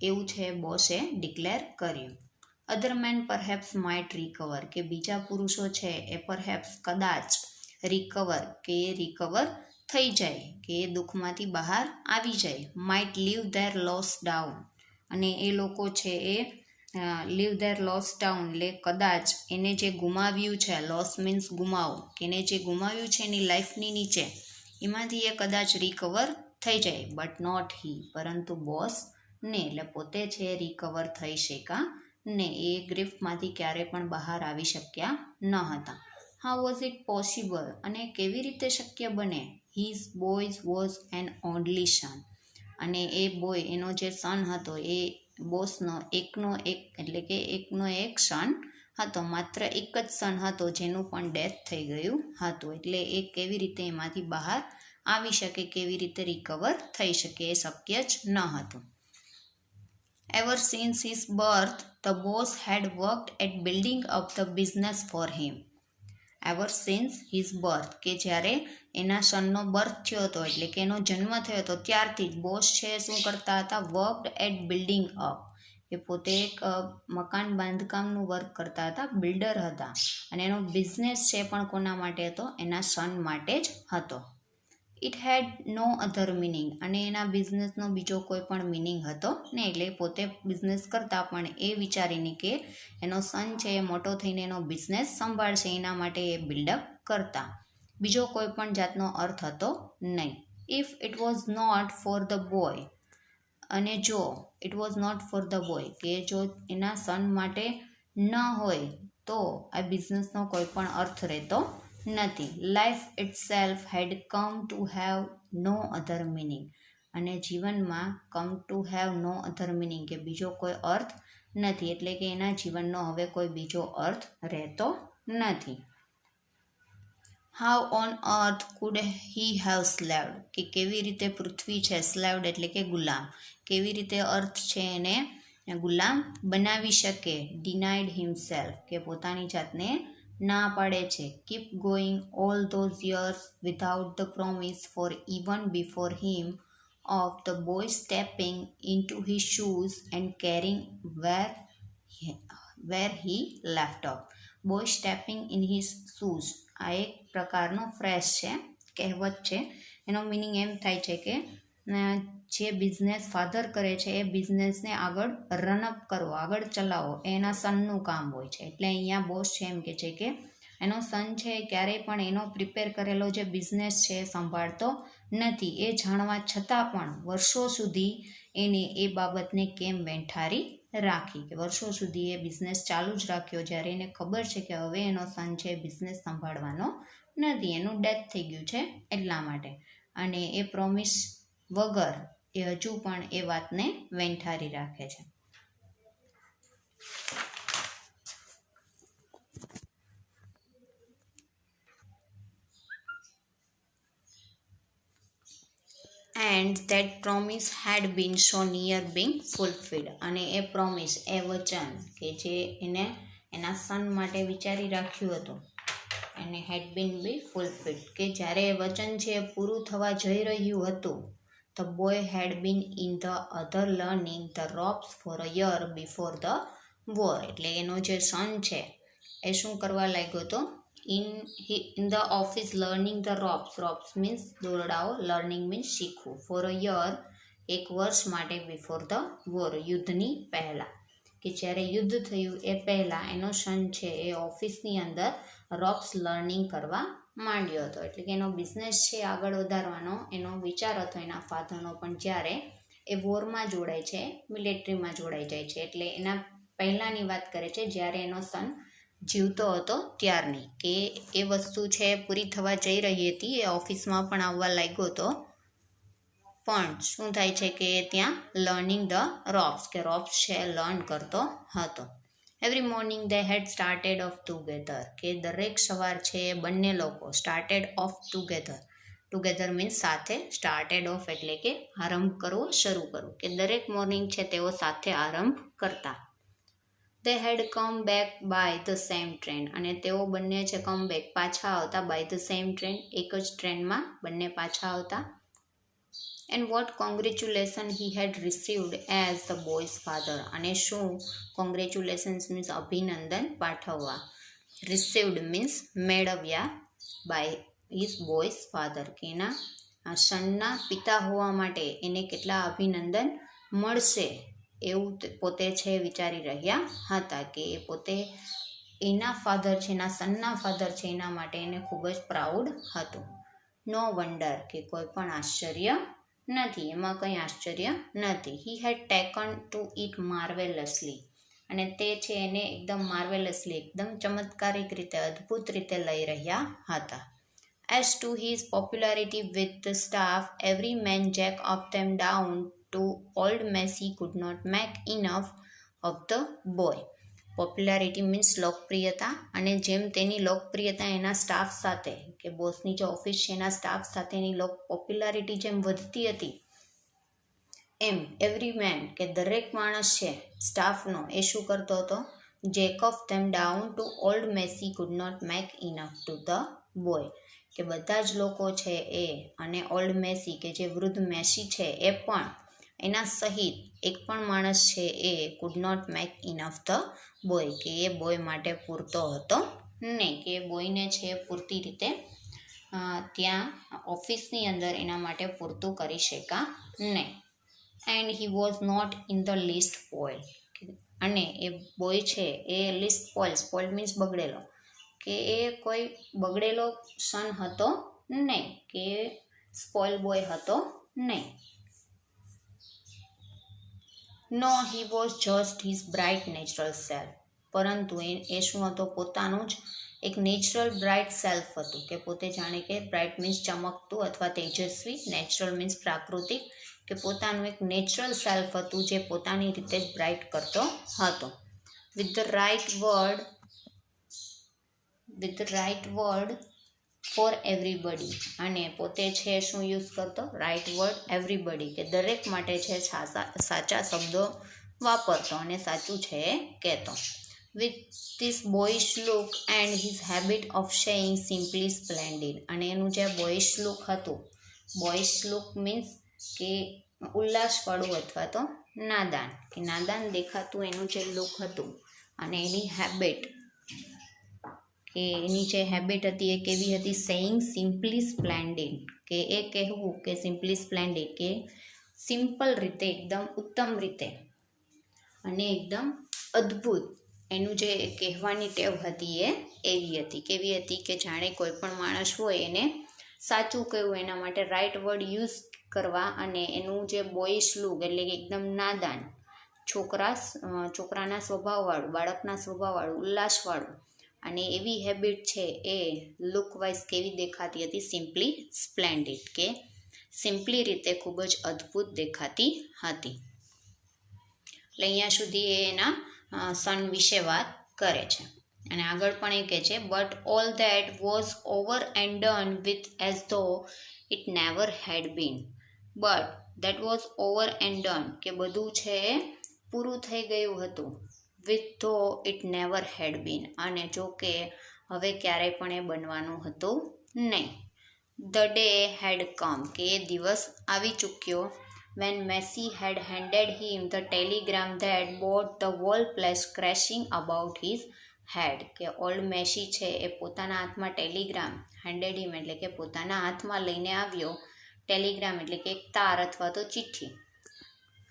એવું છે બોસે ડિક્લેર કર્યું. અધર મેન પરહેપ્સ માઇટ રિકવર, કે બીજા પુરુષો છે એ પરહેપ્સ કદાચ રિકવર, કે એ રિકવર થઈ જાય, કે એ દુઃખમાંથી બહાર આવી જાય. Might leave their loss down, અને એ લોકો છે એ લીવ ધેર લોસ ડાઉન એટલે કદાચ એને જે ગુમાવ્યું છે, લોસ મીન્સ ગુમાવું, કે એને જે ગુમાવ્યું છે એની લાઈફની નીચે, એમાંથી એ કદાચ રિકવર થઈ જાય. બટ નોટ હી, પરંતુ બોસ ને, એટલે પોતે છે રિકવર થઈ શક્યા ને, એ ગ્રીફમાંથી ક્યારેય પણ બહાર આવી શક્યા ન હતા. હાઉ વોઝ ઇટ પોસિબલ, અને કેવી રીતે શક્ય બને? His boys was an only son, અને એ બોય એનો જે સન હતો એ બોસનો એકનો એક સન હતો, માત્ર એક જ સન હતો જેનું પણ ડેથ થઈ ગયું હતું. એટલે એ કેવી રીતે એમાંથી બહાર આવી શકે, કેવી રીતે રિકવર થઈ શકે એ શક્ય જ ન હતું. Ever since his birth, the boss had worked at building up the business for him. Ever since his birth, કે જ્યારે એના સનનો બર્થ થયો હતો એટલે કે એનો જન્મ થયો હતો ત્યારથી જ બોસ છે શું કરતા હતા, વર્કડ એટ બિલ્ડિંગ અપ, એ પોતે એક મકાન બાંધકામનું વર્ક કરતા હતા, બિલ્ડર હતા. અને એનો બિઝનેસ છે પણ કોના માટે હતો, એના સન માટે જ હતો. It head no other meaning, અને એના બિઝનેસનો બીજો કોઈ પણ મિનિંગ હતો નહીં. એટલે પોતે બિઝનેસ કરતા પણ એ વિચારીને કે એનો સન છે એ મોટો થઈને એનો બિઝનેસ સંભાળશે એના માટે એ બિલ્ડઅપ કરતા, બીજો કોઈ પણ જાતનો અર્થ હતો નહીં. If it was not for the boy, અને જો it was not for the boy, કે જો એના સન માટે ન હોય તો આ બિઝનેસનો કોઈ પણ અર્થ રહેતો નથી. Life itself had come to have no other meaning, અને જીવનમાં come to have no other meaning, કે બીજો કોઈ અર્થ નથી, એટલે કે એના જીવનનો હવે કોઈ બીજો અર્થ રહેતો નથી. How on earth could he have slaved, કે કેવી રીતે પૃથ્વી છે, સ્લેવ્ડ એટલે કે ગુલામ, કેવી રીતે અર્થ છે એને ગુલામ બનાવી શકે. ડિનાઇડ હિમસેલ્ફ, કે પોતાની જાતને ના પાડે છે. Keep going all those years without the promise for even before him of the boy stepping into his shoes and carrying where he left off. Boy stepping in his shoes, આ એક પ્રકારનો fresh છે, કહેવત છે. એનો meaning એમ થાય છે કે જે બિઝનેસ ફાધર કરે છે એ બિઝનેસને આગળ રનઅપ કરવો, આગળ ચલાવવો એ એના સનનું કામ હોય છે. એટલે અહીંયા બોસ છે એમ કે છે કે એનો સન છે એ ક્યારેય પણ એનો પ્રિપેર કરેલો જે બિઝનેસ છે એ સંભાળતો નથી. એ જાણવા છતાં પણ વર્ષો સુધી એને એ બાબતને કેમ વેંઠારી રાખી, કે વર્ષો સુધી એ બિઝનેસ ચાલુ જ રાખ્યો, જ્યારે એને ખબર છે કે હવે એનો સન છે એ બિઝનેસ સંભાળવાનો નથી, એનું ડેથ થઈ ગયું છે એટલા માટે. અને એ પ્રોમિસ વગર એ હજુ પણ એ વાતને વેંઠારી રાખે છે. And that promise had been so near being fulfilled, અને એ પ્રોમિસ, એ વચન કે જે એને એના સન માટે વિચારી રાખ્યું હતું અને હેડ બીન બી ફૂલફિલ્ડ, કે જ્યારે એ વચન છે એ પૂરું થવા જઈ રહ્યું હતું. The boy had been in the other learning the ropes for a year before the war, એટલે એનો જે સન છે એ શું કરવા લાગ્યો હતો, in the office learning the ropes means દોરડાઓ, લર્નિંગ મીન્સ શીખવું, ફોર અ યર એક વર્ષ માટે, બિફોર ધ વોર યુદ્ધની પહેલાં, કે જ્યારે યુદ્ધ થયું એ પહેલાં એનો સન છે એ ઓફિસની અંદર રોપ્સ લર્નિંગ કરવા માંડ્યો હતો. એટલે કે એનો બિઝનેસ છે આગળ વધારવાનો એનો વિચાર હતો એના ફાધરનો, પણ જ્યારે એ વોરમાં જોડાય છે, મિલિટરીમાં જોડાઈ જાય છે, એટલે એના પહેલાંની વાત કરે છે જ્યારે એનો સન જીવતો હતો ત્યારની, કે એ વસ્તુ છે પૂરી થવા જઈ રહી હતી, એ ઓફિસમાં પણ આવવા લાગ્યો હતો. પણ શું થાય છે કે ત્યાં લર્નિંગ ધ રોપ્સ, કે રોપ્સ છે લર્ન કરતો હતો. Every morning they head started of together, કે દરેક સવાર છે એ બંને લોકો સ્ટાર્ટેડ ઓફ ટુગેધર મીન્સ સાથે, સ્ટાર્ટેડ ઓફ એટલે કે આરંભ કરવો, શરૂ કરવું, કે દરેક મોર્નિંગ છે તેઓ સાથે આરંભ કરતા. They had come back by the same train, અને તેઓ બંને છે કમ બેક પાછા આવતા, બાય ધ સેમ ટ્રેન એક જ ટ્રેનમાં બંને પાછા આવતા. And what congratulation he had received as the boy's father, અને શું કોંગ્રેચ્યુલેશન્સ મીન્સ અભિનંદન પાઠવવા, રિસીવ્ડ મીન્સ મેળવ્યા, બાય હિઝ બોયઝ ફાધર, કે એના સનના પિતા હોવા માટે એને કેટલા અભિનંદન મળશે એવું પોતે છે વિચારી રહ્યા હતા, કે એ પોતે એના ફાધર છે, એના સનના ફાધર છે, એના માટે એને ખૂબ જ પ્રાઉડ હતું. નો વન્ડર, કે કોઈ પણ આશ્ચર્ય નથી, એમાં કંઈ આશ્ચર્ય નથી. હી હેડ ટેકન ટુ ઇટ માર્વેલસલી, અને તે છે એને એકદમ માર્વેલસલી, એકદમ ચમત્કારિક રીતે, અદ્ભુત રીતે લઈ રહ્યા હતા. As to his popularity with the staff, every man jack up them down to old Messi could not make enough of the boy. Popularity means લોકપ્રિયતા, અને જેમ તેની લોકપ્રિયતા એના સ્ટાફ સાથે, કે બોસની જે ઓફિસ છે એના સ્ટાફ સાથેની પોપ્યુલારિટી જેમ વધતી હતી, એમ એવરી મેન કે દરેક માણસ છે સ્ટાફનો એ શું કરતો હતો, jack of them down to old Macey could not make enough to the boy, કે બધા જ લોકો છે એ, અને ઓલ્ડ મેસી કે જે વૃદ્ધ મેસી છે એ પણ એના સહિત એક પણ માણસ છે એ could not make enough the boy, કે એ બોય માટે પૂરતો હતો નહીં, કે એ બોયને છે પૂરતી રીતે ત્યાં ઓફિસની અંદર એના માટે પૂરતું કરી શકા નહીં. And he was not in the list spoiled, અને એ બોય છે એ લિસ્ટ સ્પોઇલ્ડ મીન્સ બગડેલો, કે એ કોઈ બગડેલો સન હતો નહીં, કે સ્પોઇલ બોય હતો નહીં. No he was just his bright natural self, પરંતુ એ શું હતો, પોતાનું જ એક નેચરલ બ્રાઇટ સેલ્ફ હતું, કે પોતે જાણે કે બ્રાઇટ મીન્સ ચમકતું અથવા તેજસ્વી, નેચરલ મીન્સ પ્રાકૃતિક, કે પોતાનું એક નેચરલ સેલ્ફ હતું જે પોતાની રીતે જ બ્રાઇટ કરતો હતો. With the right word for everybody, અને પોતે છે શું યુઝ કરતો, રાઇટ વર્ડ એવરીબડી, કે દરેક માટે છે સાચા શબ્દો વાપરતો અને સાચું છે કહેતો. With this boyish look and his habit of saying simply splendid, અને એનું જે બોયિશ લુક હતું, બોયિશ લુક મીન્સ કે ઉલ્લાસવાળું અથવા તો નાદાન, કે નાદાન દેખાતું એનું જે લુક હતું, અને એની હેબિટ, કે એની જે હેબિટ હતી એ કેવી હતી, સેઇંગ સિમ્પલી સ્પ્લેન્ડિડ, કે એ કહેવું કે સિમ્પલી સ્પ્લેન્ડિડ, કે સિમ્પલ રીતે, એકદમ ઉત્તમ રીતે અને એકદમ અદ્ભુત, એનું જે કહેવાની ટેવ હતી એ એવી હતી, કેવી હતી, કે જાણે કોઈ પણ માણસ હોય એને સાચું કહેવું, એના માટે રાઇટ વર્ડ યુઝ કરવા, અને એનું જે બોયિશ લુક એટલે કે એકદમ નાદાન, છોકરાના સ્વભાવવાળું, બાળકના સ્વભાવવાળું, ઉલ્લાસવાળું, અને એવી હેબિટ છે એ લુક વાઇઝ કેવી દેખાતી હતી, સિમ્પલી સ્પ્લેન્ડિડ, કે સિમ્પલી રીતે ખૂબ જ અદ્ભુત દેખાતી હતી. એટલે અહીંયા સુધી એ એના સન વિશે વાત કરે છે, અને આગળ પણ એ કહે છે, but all that was over and done with as though it never had been. But that was over and done, કે બધું છે એ પૂરું થઈ ગયું હતું, વિથ ધો ઇટ નેવર હેડ બીન, અને જો કે હવે ક્યારેય પણ એ બનવાનું હતું નહીં. ધ ડે હેડ કમ, કે એ દિવસ આવી ચૂક્યો, when Messi had handed him the telegram that brought the whole place crashing about his head, કે ઓલ્ડ મેસી છે એ પોતાના હાથમાં ટેલિગ્રામ, handed him એટલે કે પોતાના હાથમાં લઈને આવ્યો, ટેલિગ્રામ એટલે કે એક તાર અથવા તો ચિઠ્ઠી,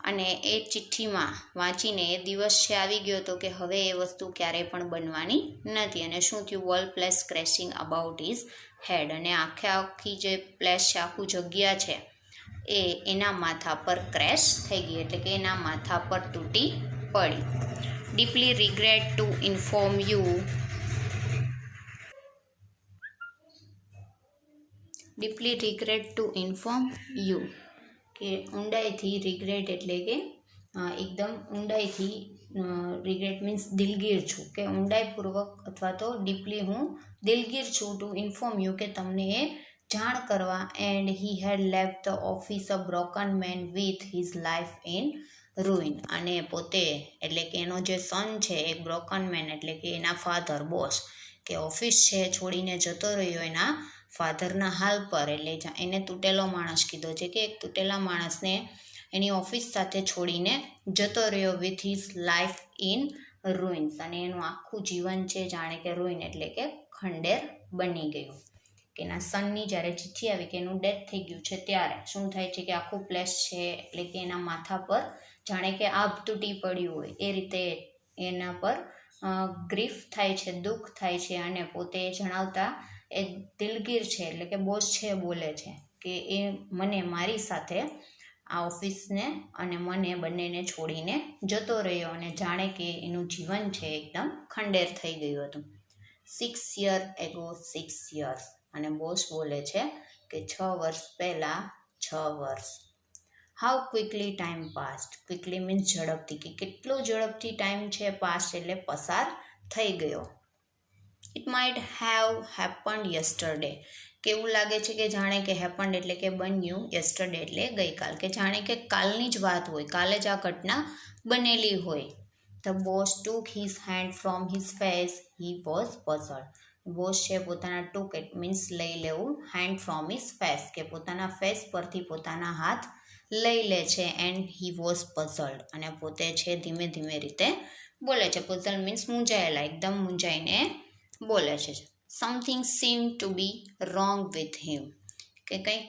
અને એ ચિઠ્ઠીમાં વાંચીને એ દિવસ છે આવી ગયો હતો કે હવે એ વસ્તુ ક્યારેય પણ બનવાની નથી, અને શું થયું, world place crashing about his head, અને આખી જે પ્લેસ છે, આખું જગ્યા છે એ એના માથા પર ક્રેશ થઈ ગઈ, એટલે કે એના માથા પર તૂટી પડી. Deeply regret two inform you, કે ઊંડાઈથી રિગ્રેટ એટલે કે એકદમ ઊંડાઈથી, રિગ્રેટ મીન્સ દિલગીર છું, કે ઊંડાઈપૂર્વક અથવા તો ડીપલી હું દિલગીર છું, ટુ ઇન્ફોર્મ યુ, કે તમને એ જાણ કરવા. And he had left the office a broken man with his life in ruin, અને પોતે એટલે કે એનો જે સન છે એ બ્રોકન મેન એટલે કે એના ફાધર, બોસ, કે ઓફિસ છે છોડીને જતો રહ્યો એના ફાધરના હાલ પર, એટલે એને તૂટેલો માણસ કીધો છે, કે એક તૂટેલા માણસને એની ઓફિસ સાથે છોડીને જતો રહ્યો, વિથ હિઝ લાઈફ ઇન રૂઇન્સ, અને એનું આખું જીવન છે જાણે કે રૂઇન એટલે કે ખંડેર બની ગયું. કે એના સનની જ્યારે ચિઠ્ઠી આવી કે એનું ડેથ થઈ ગયું છે, ત્યારે શું થાય છે કે આખું પ્લેસ છે એટલે કે એના માથા પર જાણે કે આભ તૂટી પડ્યું હોય એ રીતે એના પર ગ્રીફ થાય છે, દુઃખ થાય છે, અને પોતે જણાવતા એ દિલગીર છે એટલે કે બોસ છે બોલે છે કે એ મને મારી સાથે આ ઓફિસને અને મને બંનેને છોડીને જતો રહ્યો, અને જાણે કે એનું જીવન છે એકદમ ખંડેર થઈ ગયું હતું. 6 years ago, 6 years, અને બોસ બોલે છે કે 6 વર્ષ પહેલાં 6 વર્ષ. How quickly time passed. Quickly means ઝડપથી, કે કેટલો ઝડપથી ટાઈમ છે, પાસ્ટ એટલે પસાર થઈ ગયો. It might have happened yesterday. કેવું લાગે છે કે જાણે કે હેપન્ડ એટલે કે બન્યું, યસ્ટરડે એટલે ગઈકાલ, કે જાણે કે કાલની જ વાત હોય, કાલે જ આ ઘટના બનેલી હોય. The boss took his hand from his face. He was puzzled. Boss છે પોતાના ટુક ઇટ મીન્સ લઈ લેવું, હેન્ડ ફ્રોમ હિઝ ફેસ કે પોતાના ફેસ પરથી પોતાના હાથ લઈ લે છે, એન્ડ હી વોઝ પઝલ્ડ અને પોતે છે ધીમે ધીમે રીતે બોલે છે. પઝલ મીન્સ મૂંઝાયેલા, એકદમ મૂંઝાઈને બોલે છે. Something seem to be wrong with him. કે કંઈક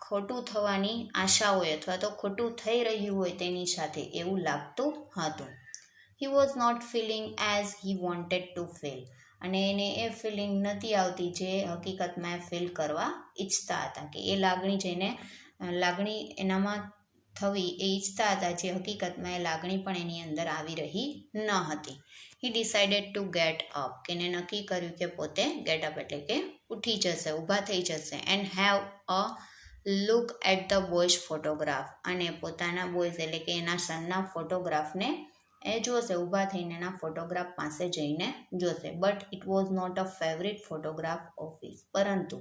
ખોટું થવાની આશા હોય અથવા તો ખોટું થઈ રહ્યું હોય તેની સાથે એવું લાગતું હતું. He was not feeling as he wanted to feel. અને એને એ ફિલિંગ નથી આવતી જે હકીકતમાં ફીલ કરવા ઈચ્છતા હતા, કે એ લાગણી એનામાં થવી એ ઈચ્છતા હતા, જે હકીકતમાં એ લાગણી પણ એની અંદર આવી રહી ન હતી. હી ડિસાઇડેડ ટુ ગેટ અપ. કે એને નક્કી કર્યું કે પોતે ગેટ અપ એટલે કે ઉઠી જશે, ઊભા થઈ જશે. And have a look at the boy's photograph. અને પોતાના બોયઝ એટલે કે એના સનના ફોટોગ્રાફને એ જોશે, ઊભા થઈને એના ફોટોગ્રાફ પાસે જઈને જોશે. But it was not a favourite photograph of his. પરંતુ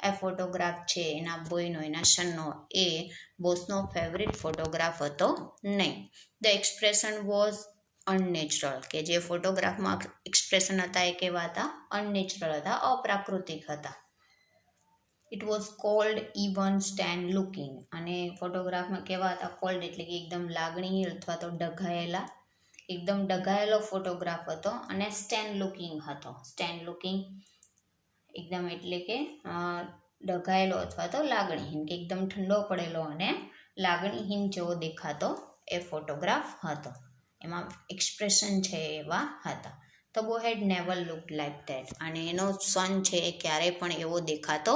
એ ફોટોગ્રાફ છે એના બોયનો, એના સનનો, એ બોસનો ફેવરિટ ફોટોગ્રાફ હતો નહીં. The expression was unnatural. કે જે ફોટોગ્રાફમાં એક્સપ્રેશન હતા એ કેવા હતા? અનનેચરલ હતા, અપ્રાકૃતિક હતા. It was cold even stand looking. અને ફોટોગ્રાફમાં કેવા હતા? કોલ્ડ એટલે કે એકદમ લાગણી અથવા તો ડઘાયેલા, એકદમ ડઘાયેલો ફોટોગ્રાફ હતો. અને સ્ટેન્ડ લુકિંગ હતો. સ્ટેન્ડ લુકિંગ એકદમ એટલે કે ડઘાયેલો અથવા તો લાગણીહીન, કે એકદમ ઠંડો પડેલો અને લાગણીહીન જેવો દેખાતો એ ફોટોગ્રાફ હતો. એમાં એક્સપ્રેશન છે એવા હતા. The boy had never look like that. અને એનો સન છે એ ક્યારેય પણ એવો દેખાતો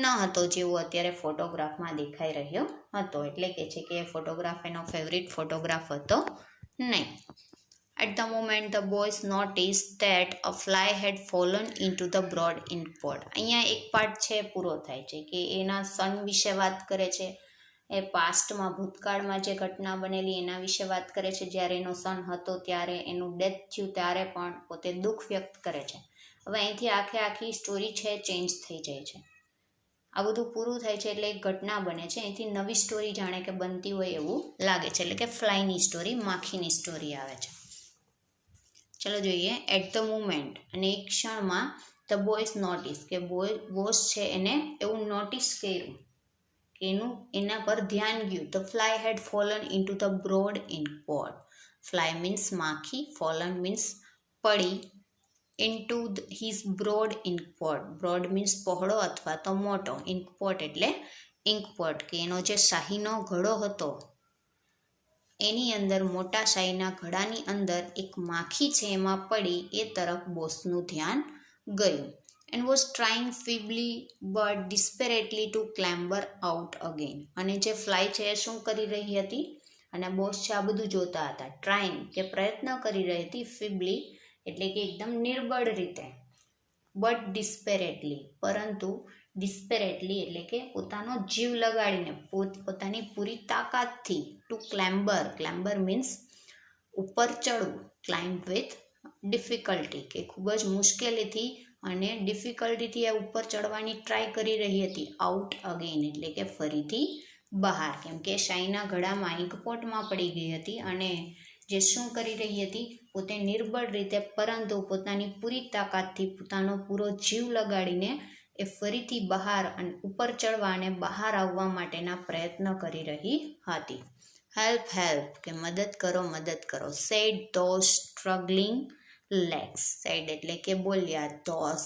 ન હતો જેવો અત્યારે ફોટોગ્રાફમાં દેખાઈ રહ્યો હતો. એટલે કે છે કે એ ફોટોગ્રાફ એનો ફેવરિટ ફોટોગ્રાફ હતો નહીં. At the moment the boys noticed that a fly had fallen into the broad ink pot. અહીંયા એક પાર્ટ છે પૂરો થાય છે, કે એના સન વિશે વાત કરે છે. એ પાસ્ટમાં, ભૂતકાળમાં જે ઘટના બનેલી એના વિશે વાત કરે છે. જ્યારે એનો સન હતો ત્યારે એનું ડેથ થયું ત્યારે પણ પોતે દુઃખ વ્યક્ત કરે છે. હવે અહીંથી આખી સ્ટોરી છે ચેન્જ થઈ જાય છે. આ બધું પૂરું થાય છે એટલે એક ઘટના બને છે, અહીંથી નવી સ્ટોરી જાણે કે બનતી હોય એવું લાગે છે. એટલે કે ફ્લાયની સ્ટોરી, માખીની સ્ટોરી આવે છે. ચલો જોઈએ. એટ ધ મુમેન્ટ, અને એક ક્ષણમાં ધ બોયઝ નોટિસ, કે બોસ છે એને એવું નોટિસ કર્યું, કે એના પર ધ્યાન ગયું. The fly had fallen into the broad ink pot. Fly means માખી, ફોલન મીન્સ પડી, into his broad ink pot. Broad means પહોળો અથવા તો મોટો, ઇન્ક પોટ એટલે ઇન્ક પોટ, કે એનો જે શાહીનો ઘડો હતો એની અંદર, મોટા શાહીના ઘડાની અંદર એક માખી છે એમાં પડી, એ તરફ બોસનું ધ્યાન ગયું. And was trying feebly but desperately to clamber out again. અને જે ફ્લાય છે એ શું કરી રહી હતી? અને બોસ છે આ બધું જોતા હતા. ટ્રાઇંગ કે પ્રયત્ન કરી રહી હતી, ફીબલી એટલે કે એકદમ નિર્બળ રીતે, બટ ડિસ્પેરેટલી પરંતુ ડિસ્પેરેટલી એટલે કે પોતાનો જીવ લગાડીને, પોતાની પૂરી તાકાતથી, ટુ ક્લેમ્બર મીન્સ ઉપર ચડવું, ક્લાઇમ્બ વિથ ડિફિકલ્ટી, કે ખૂબ જ મુશ્કેલીથી અને ડિફિકલ્ટીથી એ ઉપર ચડવાની ટ્રાય કરી રહી હતી. આઉટ અગેન એટલે કે ફરીથી બહાર, કેમ કે શાહીના ઘડામાં, ઇંકપોટમાં પડી ગઈ હતી. અને જે શું કરી રહી હતી? પોતે નિર્બળ રીતે પરંતુ પોતાની પૂરી તાકાતથી, પોતાનો પૂરો જીવ લગાડીને એ ફરીથી બહાર અને ઉપર ચડવા અને બહાર આવવા માટેના પ્રયત્ન કરી રહી હતી. હેલ્પ હેલ્પ, કે મદદ કરો. Said those struggling legs. Said એટલે કે બોલ્યા, ધોઝ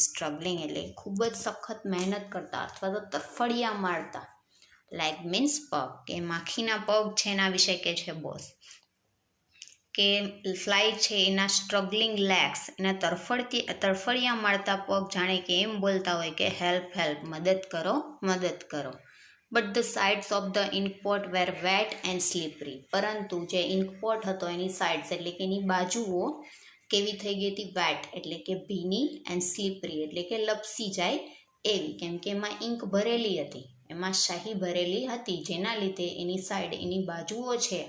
સ્ટ્રગલિંગ એટલે ખૂબ જ સખત મહેનત કરતા અથવા તો તરફડિયા મારતા. લેગ મીન્સ પગ, કે માખીના પગ છે એના વિશે કે છે બોસ, કે ફ્લાય છે એના સ્ટ્રગલિંગ લેગ્સ, એના તરફડિયા મારતા પગ જાણે કે એમ બોલતા હોય કે હેલ્પ મદદ કરો. But the sides of the inkpot were wet and slippery. પરંતુ જે ઇન્કપોટ હતો એની સાઇડ્સ એટલે કે એની બાજુઓ કેવી થઈ ગઈ હતી? વેટ એટલે કે ભીની, એન્ડ સ્લીપરી એટલે કે લપસી જાય એવી, કેમ કે એમાં ઇંક ભરેલી હતી, એમાં શાહી ભરેલી હતી, જેના લીધે એની સાઈડ, એની બાજુઓ છે,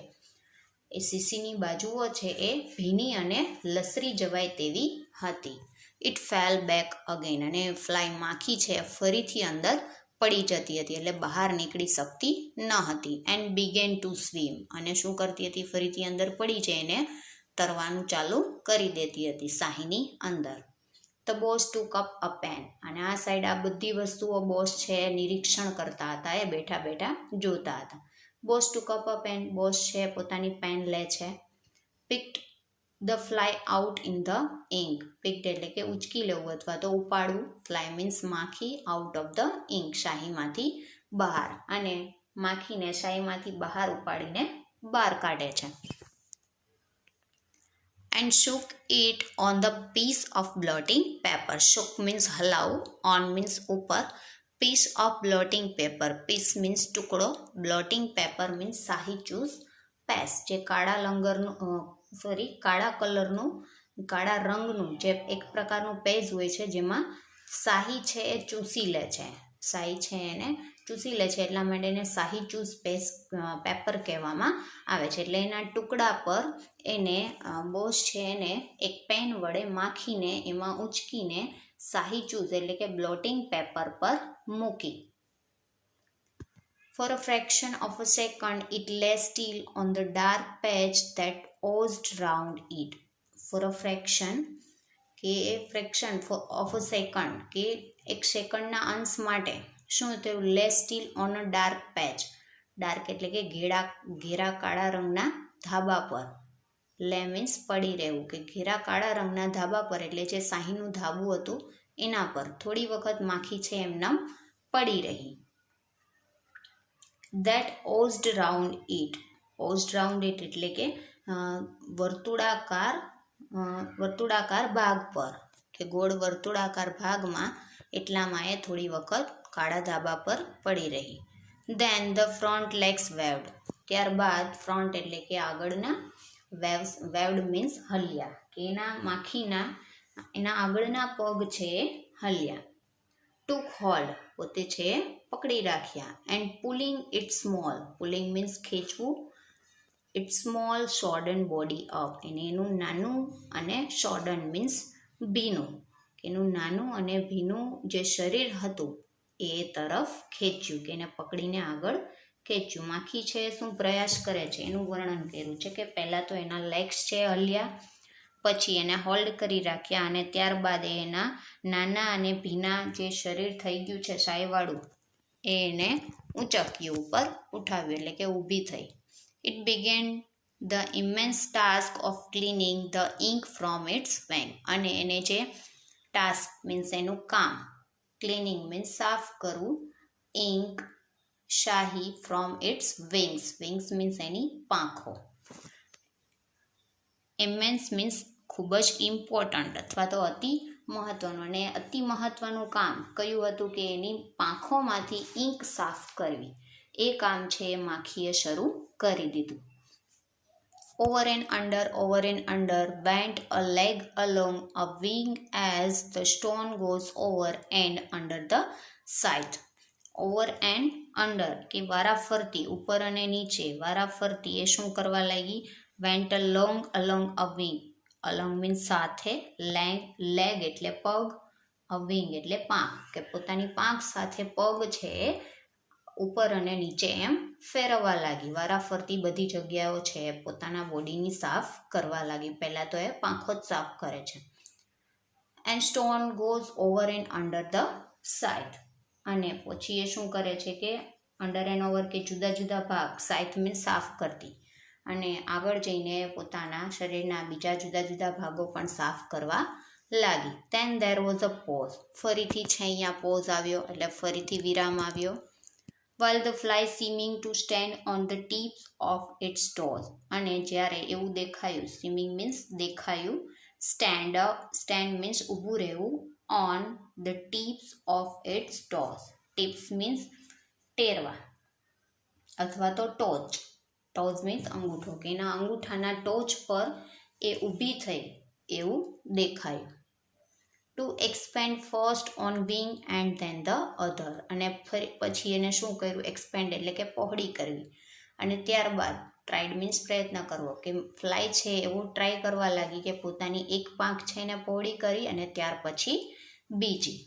એ શીશીની બાજુઓ છે એ ભીની અને લસરી જવાય તેવી હતી. ઇટ ફેલ બેક અગેન, અને ફ્લાય માખી છે ફરીથી અંદર પડી જતી હતી, એટલે બહાર નીકળી શકતી ન હતી. એન્ડ બિગેન ટુ સ્વિમ, અને શું કરતી હતી? ફરીથી અંદર પડી જઈને તરવાનું ચાલુ કરી દેતી હતી શાહીની અંદર. The boss took up a pen, અને આ સાઈડ આ બધી વસ્તુઓ બોસ છે નિરીક્ષણ કરતા હતા, એ બેઠા બેઠા જોતા હતા. Boss took up a pen, boss છે પોતાની પેન લે છે. Picked the fly out in the ink, picked એટલે કે ઉચકી લેવું અથવા તો ઉપાડવું, ફ્લાય મીન્સ માખી, આઉટ ઓફ ધ ઇંક શાહીમાંથી બહાર, અને માખીને શાહીમાંથી બહાર ઉપાડીને બહાર કાઢે છે. And shook it on the piece of blotting paper. Shook means હલાવું, on means ઉપર, piece of blotting paper, piece means ટુકડો, blotting paper means શાહી ચૂસ પેસ, જે કાળા કલરનું, કાળા રંગનું જે એક પ્રકારનું પેજ હોય છે, જેમાં શાહી છે એ ચૂસી લે છે, શાહી છે એને ચૂસી લે છે, એટલા માટે એને શાહી ચૂસ પેપર કહેવામાં આવે છે. એટલે એના ટુકડા પર એને બોસ છે એને એક પેન વડે માખીને એમાં ઉચકીને શાહી ચૂસ એટલે કે બ્લોટિંગ પેપર પર મૂકી. For a fraction of a second it lay still on the dark patch that oozed round it. For a fraction કે of a second કે એક સેકન્ડના અંશ માટે શું થયું? લે steel on a dark patch, dark એટલે કે ઘેરા કાળા રંગના ધાબા પર, લે મીન્સ પડી રહેવું, કે ઘેરા કાળા રંગના ધાબા પર એટલે જે શાહીનું ધાબું હતું એના પર થોડી વખત માખી છે એમનામ પડી રહી. That oozed round it, oozed round it એટલે કે વર્તુળાકાર ભાગ પર, કે ગોળ વર્તુળાકાર ભાગમાં, એટલામાં એ થોડી વખત કાળા ધાબા પર પડી રહી. Then the front legs waved, ત્યારબાદ ફ્રન્ટ એટલે કે આગળના, waved means હલ્યા, કે એના માખીના એના આગળના પગ છે હલ્યા. took hold પોતે છે પકડી રાખ્યા. and pulling its small, pulling means ખેંચવું, its small sodden body up, એનું નાનું અને sodden means ભીનું, એનું નાનું અને ભીનું જે શરીર હતું એ તરફ ખેંચ્યું, કે એને પકડીને આગળ ખેંચ્યું. માખી છે શું પ્રયાસ કરે છે એનું વર્ણન કર્યું છે, કે પહેલાં તો એના લેગ્સ છે હલ્યા, પછી એને હોલ્ડ કરી રાખ્યા, અને ત્યારબાદ એના નાના અને ભીના જે શરીર થઈ ગયું છે શાહીવાળું એને ઊંચક્યું, ઉપર ઉઠાવ્યું એટલે કે ઊભી થઈ. It began the immense task of cleaning the ink from its wing, અને એને જે ટાસ્ક મીન્સ એનું કામ, ક્લીનિંગ મીન્સ સાફ કરવું, ઇંક શાહી from its wings, wings means એની પાંખો. ઇમેન્સ મીન્સ ખૂબ જ ઇમ્પોર્ટન્ટ અથવા તો અતિ મહત્વનું, અને અતિ મહત્વનું કામ કયું હતું? કે એની પાંખોમાંથી ઇંક સાફ કરવી, એ કામ છે એ માખીએ શરૂ કરી દીધું. over and under went a leg along a wing as the stone goes over and under the scythe. over and under કે વારાફરતી, ઉપર અને નીચે વારાફરતી એ શું કરવા લાગી? went along a wing, along means સાથે, leg એટલે પગ, a wing એટલે પાંખ, કે પોતાની પાંખ સાથે પગ છે ઉપર અને નીચે એમ ફેરવવા લાગી, વારાફરતી બધી જગ્યાઓ છે પોતાના બોડીની સાફ કરવા લાગી. પહેલાં તો એ પાંખો જ સાફ કરે છે. And stone goes over and under the side, અને પછી એ શું કરે છે કે અંડર એન્ડ ઓવર કે જુદા જુદા ભાગ, સાઇડ મીન્સ સાફ કરતી, અને આગળ જઈને પોતાના શરીરના બીજા જુદા જુદા ભાગો પણ સાફ કરવા લાગી. Then there was a pause, ફરીથી છે અહીંયા પોઝ આવ્યો એટલે ફરીથી વિરામ આવ્યો. while the fly seeming to stand on the tips of its toes, અને જ્યારે એવું દેખાયું, seeming means દેખાયું, stand means ઊભું રહેવું, on the tips of its toes, tips means ટેરવા અથવા તો ટોચ means અંગૂઠો, કે એના અંગૂઠાના ટોચ પર એ ઊભી થઈ, એવું દેખાયું. To expand first on wing and then the other, અને ફરી પછી એને શું કર્યું, એક્સપેન્ડ એટલે કે પહોળી કરવી, અને ત્યારબાદ ટ્રાઈડ મીન્સ પ્રયત્ન કરવો, કે ફ્લાય છે એવું ટ્રાય કરવા લાગી કે પોતાની એક પાંખ છે એને પહોળી કરી અને ત્યાર પછી બીજી.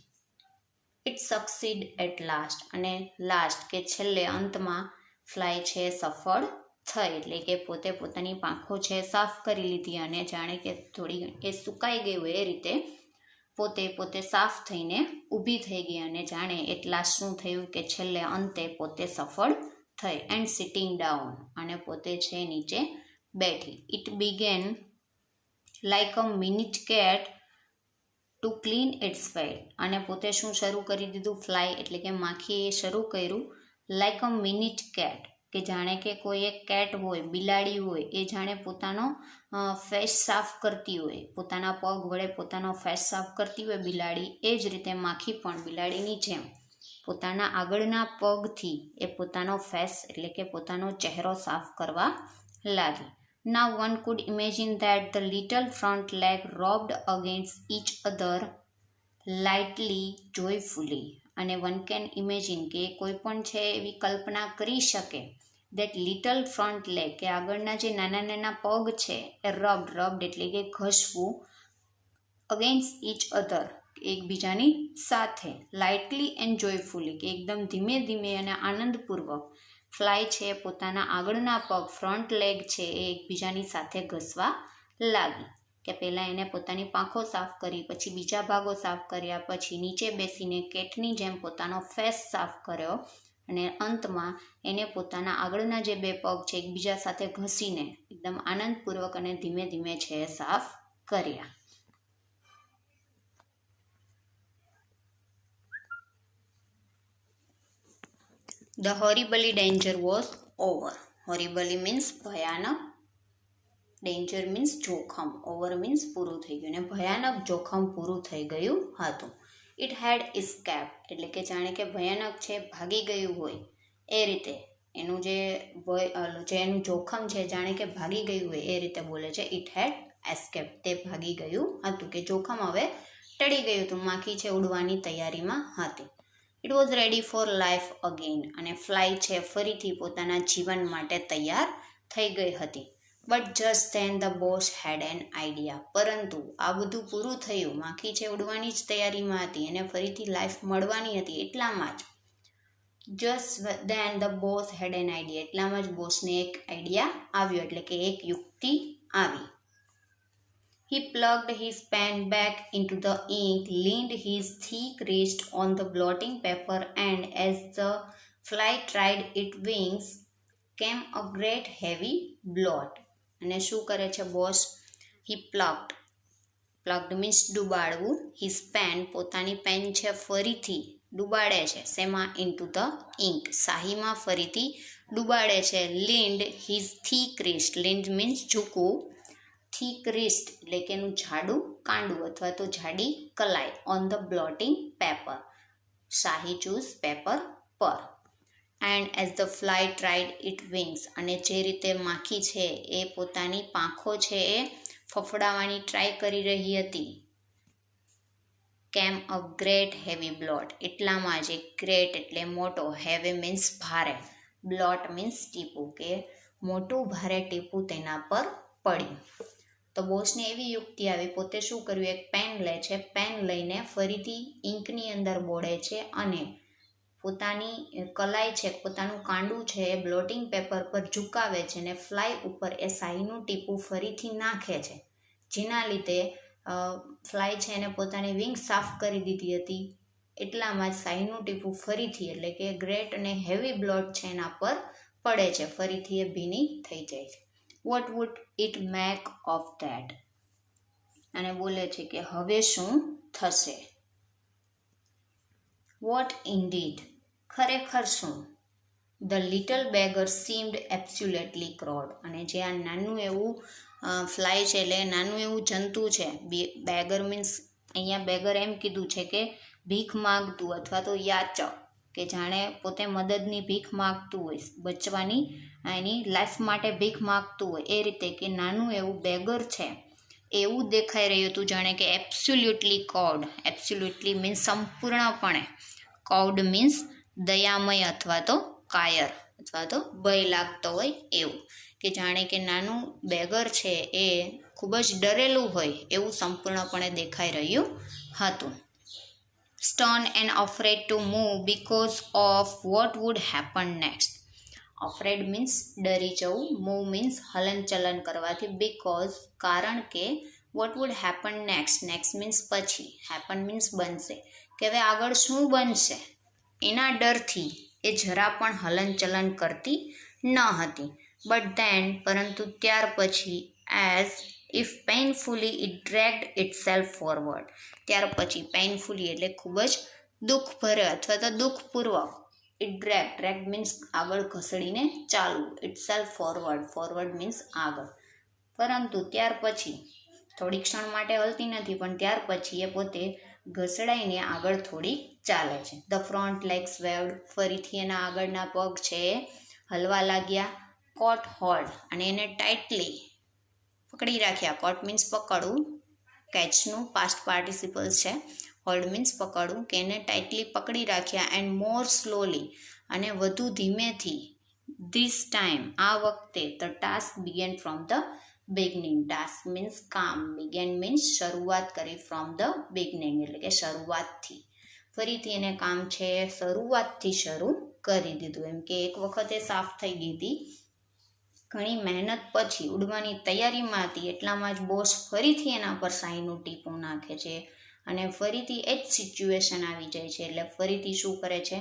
ઇટ સક્સીડ એટ લાસ્ટ, અને લાસ્ટ કે છેલ્લે અંતમાં ફ્લાય છે સફળ થઈ, એટલે કે પોતે પોતાની પાંખો છે સાફ કરી લીધી અને જાણે કે થોડી એ સુકાઈ ગયું એ રીતે પોતે સાફ થઈને ઊભી થઈ ગઈ અને જાણે એટલા શું થયું કે છેલ્લે અંતે પોતે સફળ થઈ. એન્ડ સિટિંગ ડાઉન, અને પોતે છે નીચે બેઠી. It began like a minute cat to clean its face, અને પોતે શું શરૂ કરી દીધું, ફ્લાય એટલે કે માખીએ શરૂ કર્યું લાઈક અ મિનિટ કેટ, કે જાણે કે કોઈ એક કેટ હોય, બિલાડી હોય, એ જાણે પોતાનો ફેસ સાફ કરતી હોય, પોતાના પગ વડે પોતાનો ફેસ સાફ કરતી હોય બિલાડી, એ જ રીતે માખી પણ બિલાડીની જેમ પોતાના આગળના પગથી એ પોતાનો ફેસ એટલે કે પોતાનો ચહેરો સાફ કરવા લાગી. Now one could imagine that the little front leg rubbed against each other lightly, joyfully. અને one can imagine કે કોઈ પણ છે એવી કલ્પના કરી શકે that little front leg કે આગળના જે નાના નાના પગ છે એ rubbed એટલે કે ઘસવું, against each other એકબીજાની સાથે, lightly and joyfully કે એકદમ ધીમે ધીમે અને આનંદપૂર્વક ફ્લાય છે પોતાના આગળના પગ ફ્રન્ટ લેગ છે એ એકબીજાની સાથે ઘસવા લાગી. કે પહેલાં એને પોતાની પાંખો સાફ કરી, પછી બીજા ભાગો સાફ કર્યા, પછી નીચે બેસીને કેટની જેમ પોતાનો ફેસ સાફ કર્યો, અને અંતમાં એને પોતાના આગળના જે બે પગ છે એકબીજા સાથે ઘસીને એકદમ આનંદપૂર્વક અને ધીમે ધીમે છે સાફ કર્યા. The horribly danger was over. Horribly means ભયાનક, danger means જોખમ, over means પૂરું થઈ ગયું, અને ભયાનક જોખમ પૂરું થઈ ગયું હતું. It had escaped એટલે કે જાણે કે ભયાનક છે ભાગી ગયું હોય એ રીતે, એનું જે એનું જોખમ છે જાણે કે ભાગી ગયું હોય એ રીતે બોલે છે. It had escaped, તે ભાગી ગયું હતું, કે જોખમ હવે ટળી ગયું હતું, માખી છે ઉડવાની તૈયારીમાં હતી. It was ready for life again, અને ફ્લાય છે ફરીથી પોતાના જીવન માટે તૈયાર થઈ ગઈ હતી. But just then the boss had an idea, પરંતુ આ બધું પૂરું થયું, માખી છે ઉડવાની જ તૈયારીમાં હતી, એને ફરીથી લાઈફ મળવાની હતી, એટલામાં જ just then the boss had an idea, એટલામાં જ બોસને એક આઈડિયા આવ્યો, એટલે કે એક યુક્તિ આવી. He plugged his pen back into the ink, leaned his thick wrist on the blotting paper, and as the fly tried its wings, came a great heavy blot. અને શું કરે છે boss? He plugged means ડુબાડવું, his pen પોતાની pen છે ફરીથી ડુબાડે છે, શેમાં? into the ink, શાહીમાં ફરીથી ડુબાડે છે. leaned his thick wrist, leaned means ઝૂકવું, thick wrist એટલે કે એનું જાડું કાંડું અથવા તો જાડી કલાઈ, on the blotting paper, શાહી ચૂસ પેપર પર. and as the fly tried its wings, અને જે રીતે માખી છે એ પોતાની પાંખો છે એ ફફડાવવાની ટ્રાય કરી રહી હતી. came a great heavy blot, એટલામાં જ એક ગ્રેટ એટલે મોટો, heavy means ભારે, blot means ટીપું, કે મોટું ભારે ટીપું તેના પર પડ્યું. તો બોસને એવી યુક્તિ આવી, પોતે શું કર્યું, એક પેન લે છે, પેન લઈને ફરીથી ઇંકની અંદર બોળે છે અને પોતાની કલાઈ છે, પોતાનું કાંડું છે એ બ્લોટિંગ પેપર પર ઝુકાવે છે અને ફ્લાય ઉપર એ શાહીનું ટીપું ફરીથી નાખે છે, જેના લીધે ફ્લાય છે એને પોતાની વિંગ સાફ કરી દીધી હતી, એટલામાં જ શાહીનું ટીપું ફરીથી એટલે કે ગ્રેટ અને હેવી બ્લોટ છે એના પર પડે છે, ફરીથી એ ભીની થઈ જાય છે. What would it make of that, અને બોલે છે કે હવે શું થશે. વોટ ઇન્ડીડ, ખરેખર શું. The little beggar seemed એબ્સ્યુલેટલી crore, અને જે આ નાનું એવું ફ્લાય છે એટલે નાનું એવું જંતુ છે, બેગર મીન્સ અહીંયા બેગર એમ કીધું છે કે ભીખ માગતું અથવા તો યાચક, કે જાણે પોતે મદદની ભીખ માગતું હોય, બચવાની એની લાઈફ માટે ભીખ માગતું હોય એ રીતે, કે નાનું એવું બેગર છે એવું દેખાઈ રહ્યું હતું જાણે કે એબ્સોલ્યુટલી કોડ. એબ્સોલ્યુટલી મીન્સ સંપૂર્ણપણે. કોડ મીન્સ દયામય અથવા તો કાયર અથવા તો ભય લાગતો હોય એવું, કે જાણે કે નાનું બેગર છે એ ખૂબ જ ડરેલું હોય એવું સંપૂર્ણપણે દેખાઈ રહ્યું હતું. Stern and afraid to move because of what would happen next. Afraid means ડરી જવું, move means હલનચલન કરવાથી, because કારણ કે, what would happen next. next means પછી, happen means બનશે, કે હવે આગળ શું બનશે એના ડરથી એ જરા પણ હલનચલન કરતી ન હતી. બટ ધેન પરંતુ ત્યાર પછી, as if painfully it dragged itself forward. ત્યાર પછી પેઇનફુલી એટલે ખૂબ જ દુઃખભરે અથવા તો દુઃખપૂર્વક, ઇટ ડ્રેગ મીન્સ આગળ ઘસડીને ચાલવું, ઇટસેલ્ફ ફોરવર્ડ, ફોરવર્ડ મીન્સ આગળ. પરંતુ ત્યાર પછી થોડી ક્ષણ માટે હલતી નથી, પણ ત્યાર પછી એ પોતે ઘસડાઈને આગળ થોડી ચાલે છે. The front legs waved. ફરીથી એના આગળના પગ છે એ હલવા લાગ્યા. કોટ હોલ્ડ અને એને ટાઇટલી પકડી રાખ્યા. કોટ મીન્સ પકડવું, કેચનું પાસ્ટ પાર્ટિસિપલ છે. હોલ્ડ મીન્સ પકડવું, કે એને ટાઇટલી પકડી રાખ્યા. એન્ડ મોર સ્લોલી અને વધુ ધીમેથી. ધીસ ટાઈમ આ વખતે. The task began from the beginning. Task means કામ, બિગેન મીન્સ શરૂઆત કરી, ફ્રોમ ધ બિગનિંગ એટલે કે શરૂઆતથી. ફરીથી એને કામ છે શરૂઆતથી શરૂ કરી દીધું. એમ કે એક વખતે સાફ થઈ ગઈ હતી, ઘણી મહેનત પછી ઉડવાની તૈયારીમાં હતી, એટલામાં જ બોસ ફરીથી એના પર શાહીનું ટીપું નાખે છે અને ફરીથી એ જ સિચ્યુએશન આવી જાય છે. એટલે ફરીથી શું કરે છે,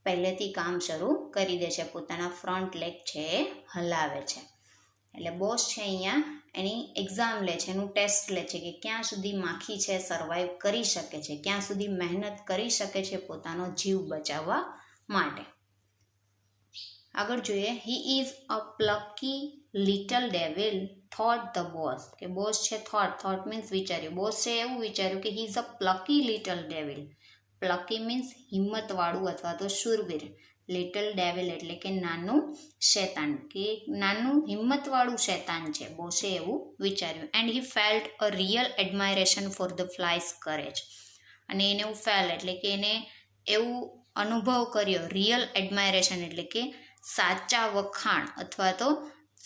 પહેલેથી કામ શરૂ કરી દે છે, પોતાના ફ્રન્ટ લેગ છે એ હલાવે છે. એટલે બોસ છે અહીંયા એની એક્ઝામ લે છે, એનું ટેસ્ટ લે છે કે ક્યાં સુધી માખી છે સર્વાઈવ કરી શકે છે, ક્યાં સુધી મહેનત કરી શકે છે પોતાનો જીવ બચાવવા માટે. આગળ જોઈએ. He is a plucky little devil thought the boss. કે બોસ છે થોટ મીન્સ વિચાર્યું. બોસ છે એવું વિચાર્યું કે he is a plucky little devil. Plucky means હિંમતવાળું અથવા તો શૂરવીર. લિટલ ડેવિલ એટલે કે નાનું શેતાન, કે નાનું હિંમતવાળું શેતાન છે, બોસે એવું વિચાર્યું. And he felt a real admiration for the fly's courage. અને એને એવું ફેલ એટલે કે એને એવું અનુભવ કર્યો, રિયલ એડમાયરેશન એટલે કે સાચા વખાણ અથવા તો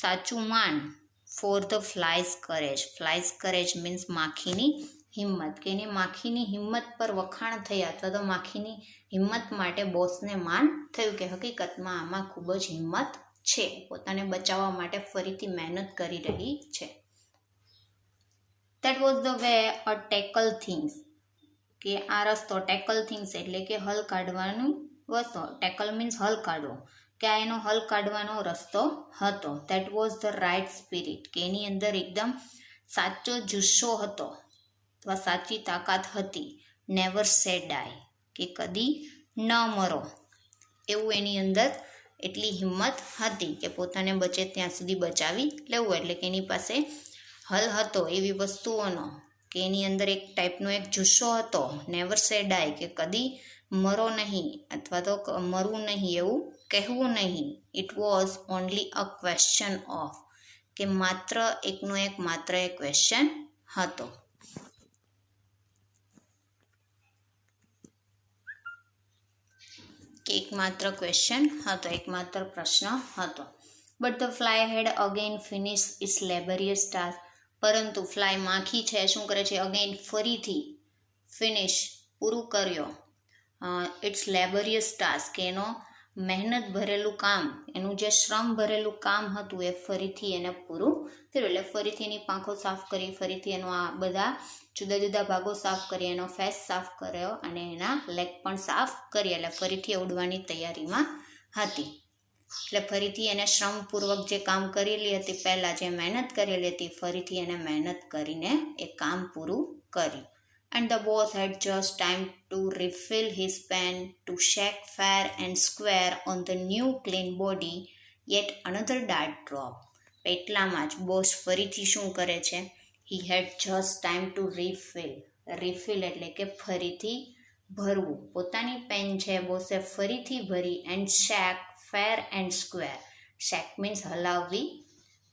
સાચું માન, for the fly's courage. Fly's courage means માખીની હિંમત, કે એને માખીની હિંમત પર વખાણ થયા અથવા તો માખીની હિંમત માટે બોસને માન થયું કે હકીકતમાં આમાં ખૂબ જ હિંમત છે, પોતાને બચાવવા માટે ફરીથી મહેનત કરી રહી છે. That was the way a tackle things. કે આ રસ્તો, ટેકલ થિંગ્સ એટલે કે હલ કાઢવાનું વસ્તુ. ટેકલ મીન્સ હલ કાઢવો, કે આ એનો હલ કાઢવાનો રસ્તો હતો. That was the right spirit. કે એની અંદર એકદમ સાચો જુસ્સો હતો અથવા સાચી તાકાત હતી. નેવર સે ડાય. કે કદી ન મરો એવું એની અંદર એટલી હિંમત હતી કે પોતાને બચે ત્યાં સુધી બચાવી લેવું. એટલે કે એની પાસે હલ હતો એવી વસ્તુઓનો, કે એની અંદર એક ટાઈપનો એક જુસ્સો હતો. નેવર સે ડાય કે કદી મરો નહીં અથવા તો મરવું નહીં એવું કહેવું નહીં. It was only a question of. કે માત્ર એકનો એક માત્ર એક ક્વેશ્ચન હતો. કે એકમાત્ર ક્વેશ્ચન હતો, એકમાત્ર પ્રશ્ન હતો. But the fly had again finish its laborious task. પરંતુ ફ્લાય માખી છે શું કરે છે, અગેન ફરીથી ફિનિશ પૂરું કર્યો ઇટ્સ લેબરિયસ ટાસ્ક. કે એનો મહેનત ભરેલું કામ, એનું જે શ્રમ ભરેલું કામ હતું એ ફરીથી એને પૂરું કર્યું. એટલે ફરીથી એની પાંખો સાફ કરી, ફરીથી એનો આ બધા જુદા જુદા ભાગો સાફ કરી, એનો ફેસ સાફ કર્યો અને એના લેગ પણ સાફ કરી. એટલે ફરીથી ઉડવાની તૈયારીમાં હતી. એટલે ફરીથી એને શ્રમપૂર્વક જે કામ કરેલી હતી, પહેલાં જે મહેનત કરેલી હતી, ફરીથી એને મહેનત કરીને એ કામ પૂરું કર્યું. And the boss had just time to refill his pen, to shake fair and square on the new clean body, yet another dart drop. એટલામાં જ બોસ ફરીથી શું કરે છે, he had just time to refill. refill એટલે કે ફરીથી ભરવું. પોતાની પેન છે બોસે ફરીથી ભરી. and shake fair and square. shake means હલાવવી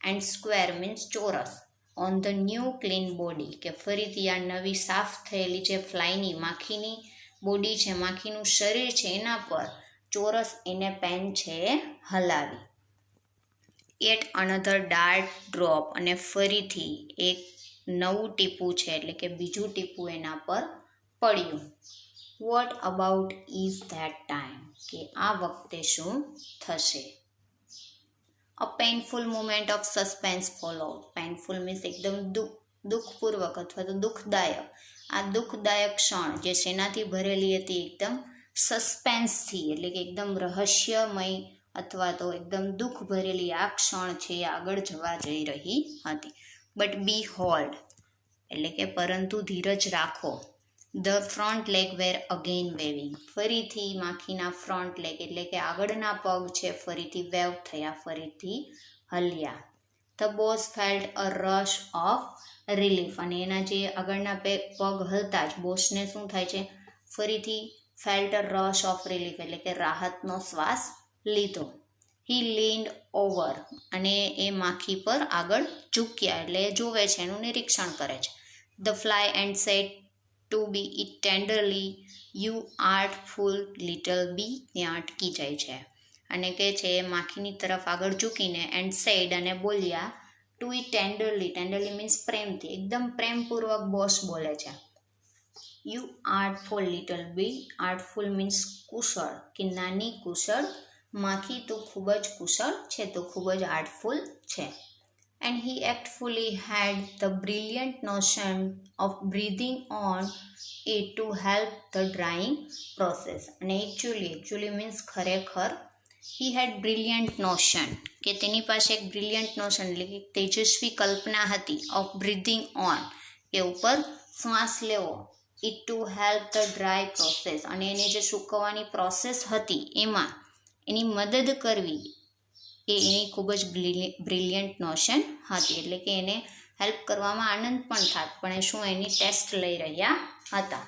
and square means ચોરસ. On the new clean body, કે ફરીથી આ નવી સાફ થયેલી જે ફ્લાયની માખીની બોડી છે, માખીનું શરીર છે એના પર ચોરસ એને પેન છે હલાવી. એટ અનધર ડાર્ક ડ્રોપ, અને ફરીથી એક નવું ટીપું છે એટલે કે બીજું ટીપું એના પર પડ્યું. What about is that time, કે આ વખતે શું થશે. A painful moment of suspense follow. Painful means એકદમ દુઃખપૂર્વક અથવા તો દુઃખદાયક. આ દુઃખદાયક ક્ષણ જે શેનાથી ભરેલી હતી, એકદમ સસ્પેન્સથી, એટલે કે એકદમ રહસ્યમય અથવા તો એકદમ દુઃખ ભરેલી આ ક્ષણ છે એ આગળ જવા જઈ રહી હતી. બટ બી હોલ્ડ, એટલે કે પરંતુ ધીરજ રાખો. The front leg where again waving, ફરીથી માખીના ફ્રન્ટ લેગ એટલે કે આગળના પગ છે ફરીથી વેવ થયા, ફરીથી હલ્યા. The boss felt a rush of relief, અને એના જે આગળના પગ હલતા જ બોસને શું થાય છે, ફરીથી felt a rush of relief એટલે કે રાહતનો શ્વાસ લીધો. હી લીન્ડ ઓવર, અને એ માખી પર આગળ ઝૂક્યા એટલે જોવે છે, એનું નિરીક્ષણ કરે છે. The fly and said to be it tenderly, you artful little b, ત્યાં અટકી જાય છે અને કે છે માખીની તરફ આગળ ઝૂકીને એન્ડ સેડ, અને બોલ્યા ટુ ઇટ ટેન્ડરલી, ટેન્ડરલી મીન્સ પ્રેમથી, એકદમ પ્રેમપૂર્વક બોસ બોલે છે. You artful little B, આર્ટફુલ means કુશળ, કે નાની કુશળ માખી, તું ખૂબ જ કુશળ છે, તું ખૂબ જ આર્ટફુલ છે. And he actually had the brilliant notion of breathing on it to help the drying process. અને actually means ખરેખર. he had brilliant notion, કે તેની પાસે એક brilliant notion એટલે કે તેજસ્વી કલ્પના હતી, of breathing on, કે ઉપર શ્વાસ લેવો, it to help the dry process, અને એને જે સૂકવવાની પ્રોસેસ હતી એમાં એની મદદ કરવી, એ એની ખૂબ જ બ્રિલિયન્ટ નોશન હતી, એટલે કે એને હેલ્પ કરવામાં આનંદ પણ થાત, પણ એ શું એની ટેસ્ટ લઈ રહ્યા હતા.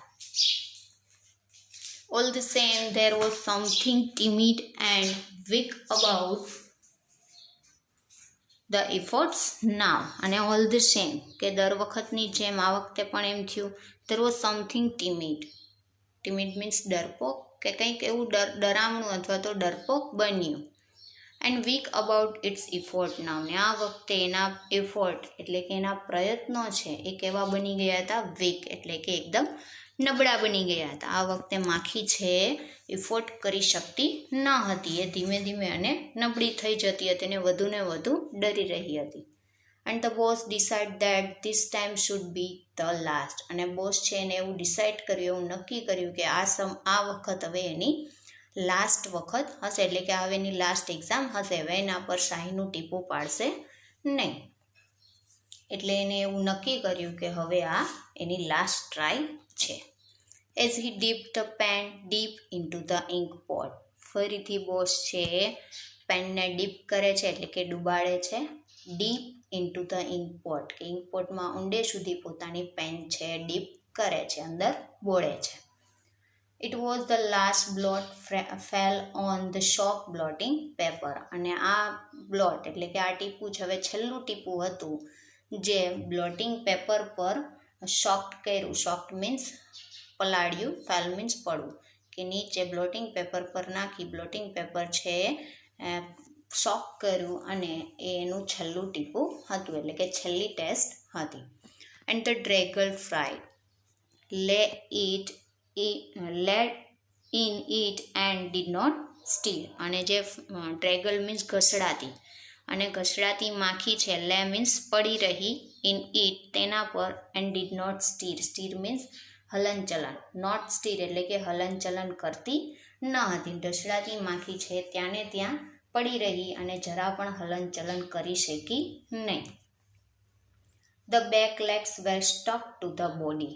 All the same there was something timid and weak about the efforts now, અને ઓલ ધ સેમ, કે દર વખતની જેમ આ વખતે પણ એમ થયું. ધેર વોઝ સમથિંગ ટિમિડ, ટિમિડ મીન્સ ડરપોક, કે કંઈક એવું ડરામણું અથવા તો ડરપોક બન્યું. And weak about it's effort નાવ, ને આ વખતે એના એફોર્ટ એટલે કે એના પ્રયત્નો છે એ કેવા બની ગયા હતા, વીક એટલે કે એકદમ નબળા બની ગયા હતા. આ વખતે માખી છે એફોર્ટ કરી શકતી ન હતી, એ ધીમે ધીમે અને નબળી થઈ જતી હતી અને વધુ ને વધુ ડરી રહી હતી. And the boss decide that this time should be the last, અને બોસ છે એને એવું ડિસાઇડ કર્યું, એવું નક્કી કર્યું કે આ વખત હવે એની લાસ્ટ વખત હશે, એટલે કે હવે એની લાસ્ટ એક્ઝામ હશે, હવે એના પર શાહીનું ટીપું પાડશે નહીં. એટલે એને એવું નક્કી કર્યું કે હવે આ એની લાસ્ટ ટ્રાય છે. As he dip the pen dip into the ink pot, ફરીથી બોસ છે પેનને ડીપ કરે છે એટલે કે ડૂબાડે છે, dip into the ink pot, કે ઇન્ક પોટમાં ઊંડે સુધી પોતાની પેન છે ડીપ કરે છે, અંદર બોળે છે. It was the last blot fell on the shock blotting paper, અને આ બ્લોટ એટલે કે આ ટીપું છે હવે છેલ્લું ટીપું હતું જે બ્લોટિંગ પેપર પર શોક્ટ કર્યું, શોક્ટ મીન્સ પલાળ્યું, ફેલ મીન્સ પડવું, કે નીચે બ્લોટિંગ પેપર પર નાખી બ્લોટિંગ પેપર છે શોક કર્યું, અને એનું છેલ્લું ટીપું હતું એટલે કે છેલ્લી ટેસ્ટ હતી. And the draggle fly laid in it and did not stir, અને જે ડ્રેગલ મીન્સ ઘસડાતી, અને ઘસડાતી માખી છે લે મીન્સ પડી રહી, ઇન ઇટ તેના પર, and did not stir, stir means હલનચલન, નોટ સ્ટીર એટલે કે હલનચલન કરતી ન હતી. ઢસડાતી માખી છે ત્યાં ને ત્યાં પડી રહી અને જરા પણ હલનચલન કરી શકી નહીં. The back legs were stuck to the body,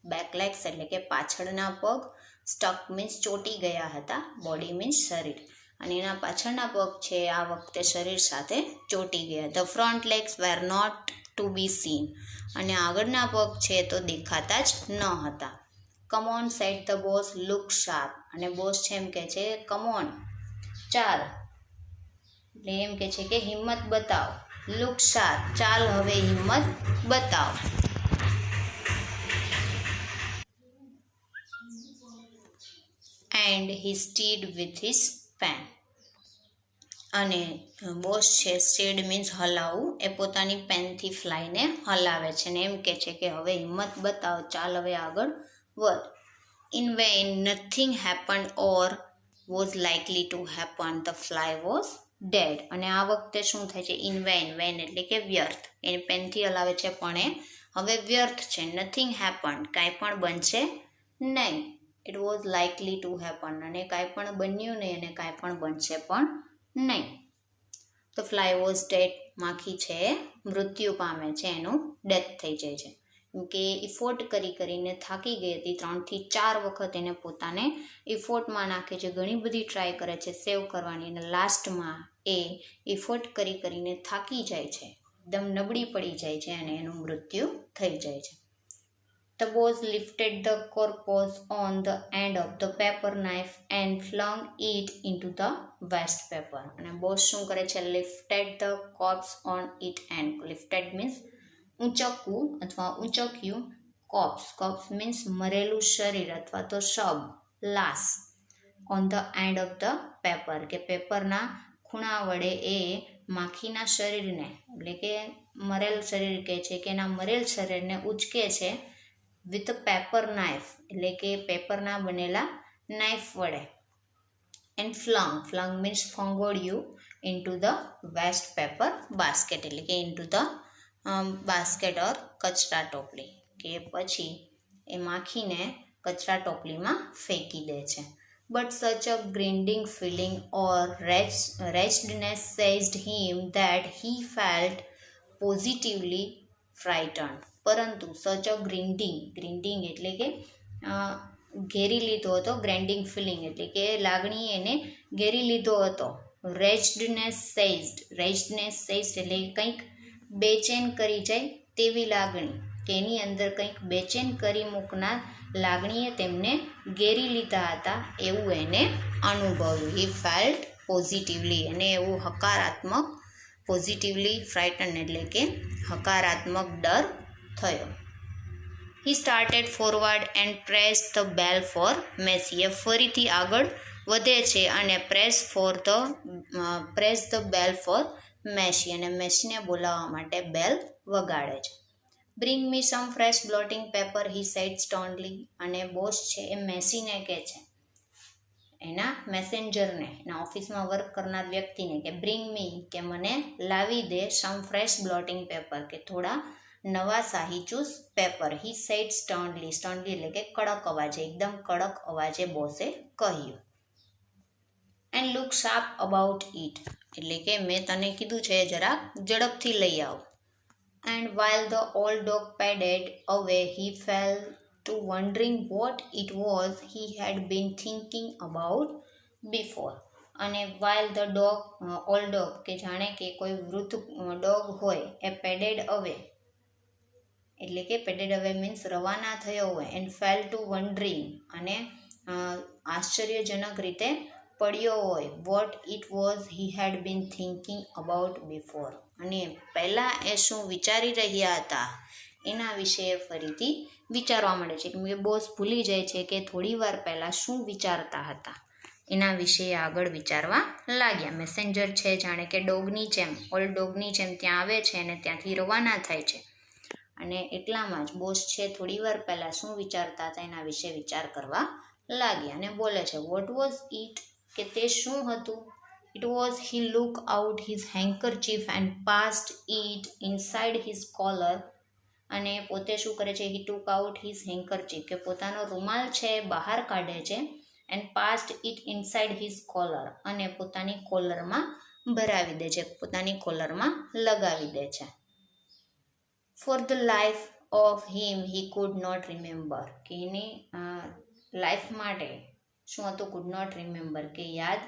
back legs એટલે કે પાછળના પગ, સ્ટક મીન્સ ચોંટી ગયા હતા, બોડી મીન્સ શરીર, અને એના પાછળના પગ છે આ વખતે શરીર સાથે ચોંટી ગયા. The front legs were not to be seen, અને આગળના પગ છે તો દેખાતા જ ન હતા. Come on said the boss look sharp, અને બોસ છે એમ કે છે કમ ઓન ચાલ, એટલે એમ કે છે કે હિંમત બતાવ, લુક શાર્પ, ચાલ હવે હિંમત બતાવ. And he steed with his pen. અને બોસ છે, સ્ટીડ મીન્સ હલાવવું, એ પોતાની પેનથી ફ્લાયને હલાવે છે ને એમ કહે છે કે હવે હિંમત બતાવ, ચાલ હવે આગળ વધ. In vain nothing happened or was likely to happen, the fly was dead. અને આ વખતે શું થાય છે? ઇન વેઇન, વેઇન એટલે કે વ્યર્થ, એ પેનથી હલાવે છે પણ એ હવે વ્યર્થ છે. નથિંગ હેપન, કાંઈ પણ બનશે નહીં. It was likely to happen, અને કાંઈ પણ બન્યું નહીં અને કાંઈ પણ બનશે પણ નહીં. તો ફ્લાય વોઝ ડેડ, માખી છે મૃત્યુ પામે છે, એનું ડેથ થઈ જાય છે. કેમ કે ઇફોર્ટ કરીને થાકી ગઈ હતી, 3 થી 4 વખત એને પોતાને ઇફોર્ટમાં નાખે છે, ઘણી બધી ટ્રાય કરે છે સેવ કરવાની, અને લાસ્ટમાં એ ઇફોર્ટ કરીને થાકી જાય છે, એકદમ નબળી પડી જાય છે અને એનું મૃત્યુ થઈ જાય છે. The boss lifted the corpse on the end of the paper knife and flung it into the waste paper. અને બોસ શું કરે છે? Lifted the corpse on its end. Lifted means ઊંચકવું અથવા ઊંચક્યું. corpse means મરેલું શરીર અથવા તો શબ, લાશ. On the end of the paper, કે પેપરના ખૂણા વડે એ માખીના શરીરને, એટલે કે મરેલ શરીર કહે છે કે એના મરેલ શરીરને ઉચકે છે વિથ પેપર નાઇફ, એટલે કે પેપરના બનેલા નાઇફ વડે. એન્ડ ફ્લંગ મીન્સ ફંગોળ્યું, into the waste paper basket, એટલે કે ઇન્ટુ ધ બાસ્કેટ ઓર કચરા ટોપલી, કે પછી એ માખીને કચરા ટોપલીમાં ફેંકી દે છે. But such a grinding feeling or wretchedness seized him that he felt positively frightened. પરંતુ સચ અ ગ્રિન્ડિંગ એટલે કે ઘેરી લીધો હતો, ગ્રેન્ડિંગ ફિલિંગ એટલે કે લાગણી એને ઘેરી લીધો હતો. રેજ્ડનેસ સેઇઝડ એટલે કંઈક બેચેન કરી જાય તેવી લાગણી, કે એની અંદર કંઈક બેચેન કરી મૂકનાર લાગણીએ તેમને ઘેરી લીધા હતા એવું એને અનુભવ્યું. હી ફેલ્ટ પોઝિટિવલી, અને એવું હકારાત્મક, પોઝિટિવલી ફ્રાઇટન એટલે કે હકારાત્મક ડર થયો. He started forward and pressed the bell for Messi. એ ફરીથી આગળ વધે છે અને press the bell for Macey, અને મેસીને બોલાવવા માટે બેલ વગાડે છે. Bring me some fresh blotting paper, he said stonily. અને બોસ છે એ મેસીને કહે છે, એના મેસેન્જરને, એના ઓફિસમાં વર્ક કરનાર વ્યક્તિને, કે બ્રિંગ મી, કે મને લાવી દે સમ ફ્રેશ બ્લોટિંગ પેપર, કે થોડા નવા શાહીચૂસ પેપર. હી સેડ સ્ટર્નલી એટલે કે કડક અવાજે, એકદમ કડક અવાજે બોસે કહ્યું. And look sharp about it, એટલે કે મેં તને કીધું છે જરા ઝડપથી લઈ આવ. And while the old dog padded away, he fell to wondering what it was he had been thinking about before. અને while the old dog, કે જાણે કે કોઈ વૃદ્ધ ડોગ હોય, એ પેડેડ અવે, એટલે કે પેડેડ અવે મીન્સ રવાના થયો હોય. એન્ડ ફેલ ટુ વન્ડરિંગ, અને આશ્ચર્યજનક રીતે પડ્યો હોય. What it was he had been thinking about before, અને પહેલાં એ શું વિચારી રહ્યા હતા એના વિશે ફરીથી વિચારવા મળે છે. કેમ કે બોસ ભૂલી જાય છે કે થોડી વાર પહેલાં શું વિચારતા હતા, એના વિશે આગળ વિચારવા લાગ્યા. મેસેન્જર છે જાણે કે ડોગની જેમ, ઓલ્ડ ડોગની જેમ ત્યાં આવે છે અને ત્યાંથી રવાના થાય છે, અને એટલામાં જ બોસ છે થોડી વાર પહેલાં શું વિચારતા હતા એના વિશે વિચાર કરવા લાગ્યા. અને બોલે છે વોટ વોઝ ઇટ, કે તે શું હતું. It was he look out his handkerchief and passed it inside his collar. અને પોતે શું કરે છે? હી ટુક આઉટ હિઝ હેન્કરચીફ, કે પોતાનો રૂમાલ છે બહાર કાઢે છે. And passed it inside his collar, અને પોતાની કોલરમાં ભરાવી દે છે, પોતાની કોલરમાં લગાવી દે છે. For the life of him he could not remember, કે એની લાઈફ માટે શું હતું? કુડ નોટ રિમેમ્બર, કે યાદ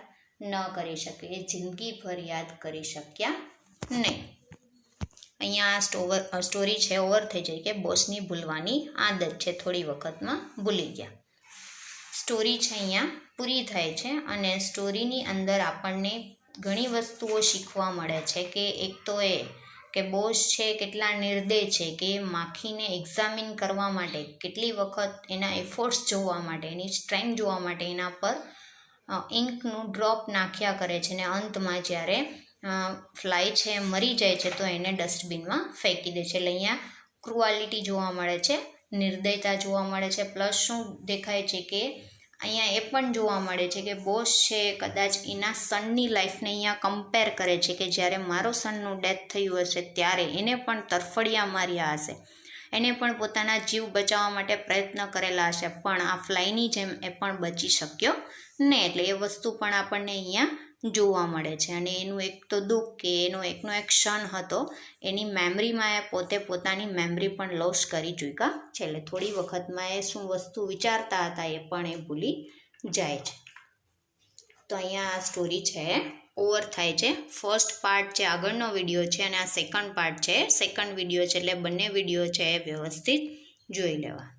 ન કરી શકે, એ જિંદગીભર યાદ કરી શક્યા નહીં. અહીંયા સ્ટોરી છે ઓવર થઈ જાય, કે બોસની ભૂલવાની આદત છે, થોડી વખતમાં ભૂલી ગયા. સ્ટોરી છે અહીંયા પૂરી થાય છે, અને સ્ટોરીની અંદર આપણને ઘણી વસ્તુઓ શીખવા મળે છે. કે એક તો એ કે બોસ છે કેટલા નિર્દય છે કે માખીને એક્ઝામિન કરવા માટે કેટલી વખત એના એફર્ટ્સ જોવા માટે એની સ્ટ્રેન્થ જોવા માટે એના પર ઇંકનું ડ્રોપ નાખ્યા કરે છે ને અંતમાં જ્યારે ફ્લાય છે મરી જાય છે તો એને ડસ્ટબિનમાં ફેંકી દે છે. એટલે અહીંયા ક્રુઆલિટી જોવા મળે છે, નિર્દયતા જોવા મળે છે. પ્લસ શું દેખાય છે કે અહીંયા એ પણ જોવા મળે છે કે બોસ છે કદાચ એના સનની લાઈફને અહીંયા કમ્પેર કરે છે કે જ્યારે મારો સનનું ડેથ થયું હશે ત્યારે એને પણ તરફડિયા માર્યા હશે, એને પણ પોતાના જીવ બચાવવા માટે પ્રયત્ન કરેલા હશે, પણ આ ફ્લાયની જેમ એ પણ બચી શક્યો નહીં. એટલે એ વસ્તુ પણ આપણને અહીંયા જોવા મળે છે. અને એનું એક તો દુઃખ કે એનો એકનો એક ક્ષણ હતો, એની મેમરીમાં એ પોતે પોતાની મેમરી પણ લોસ કરી ચૂક્યા છે. એટલે થોડી વખતમાં એ શું વસ્તુ વિચારતા હતા એ પણ એ ભૂલી જાય છે. તો અહીંયા આ સ્ટોરી છે ઓવર થાય છે. ફર્સ્ટ પાર્ટ છે આગળનો વિડીયો છે અને આ સેકન્ડ પાર્ટ છે, સેકન્ડ વિડીયો છે. એટલે બંને વિડીયો છે એ વ્યવસ્થિત જોઈ લેવા.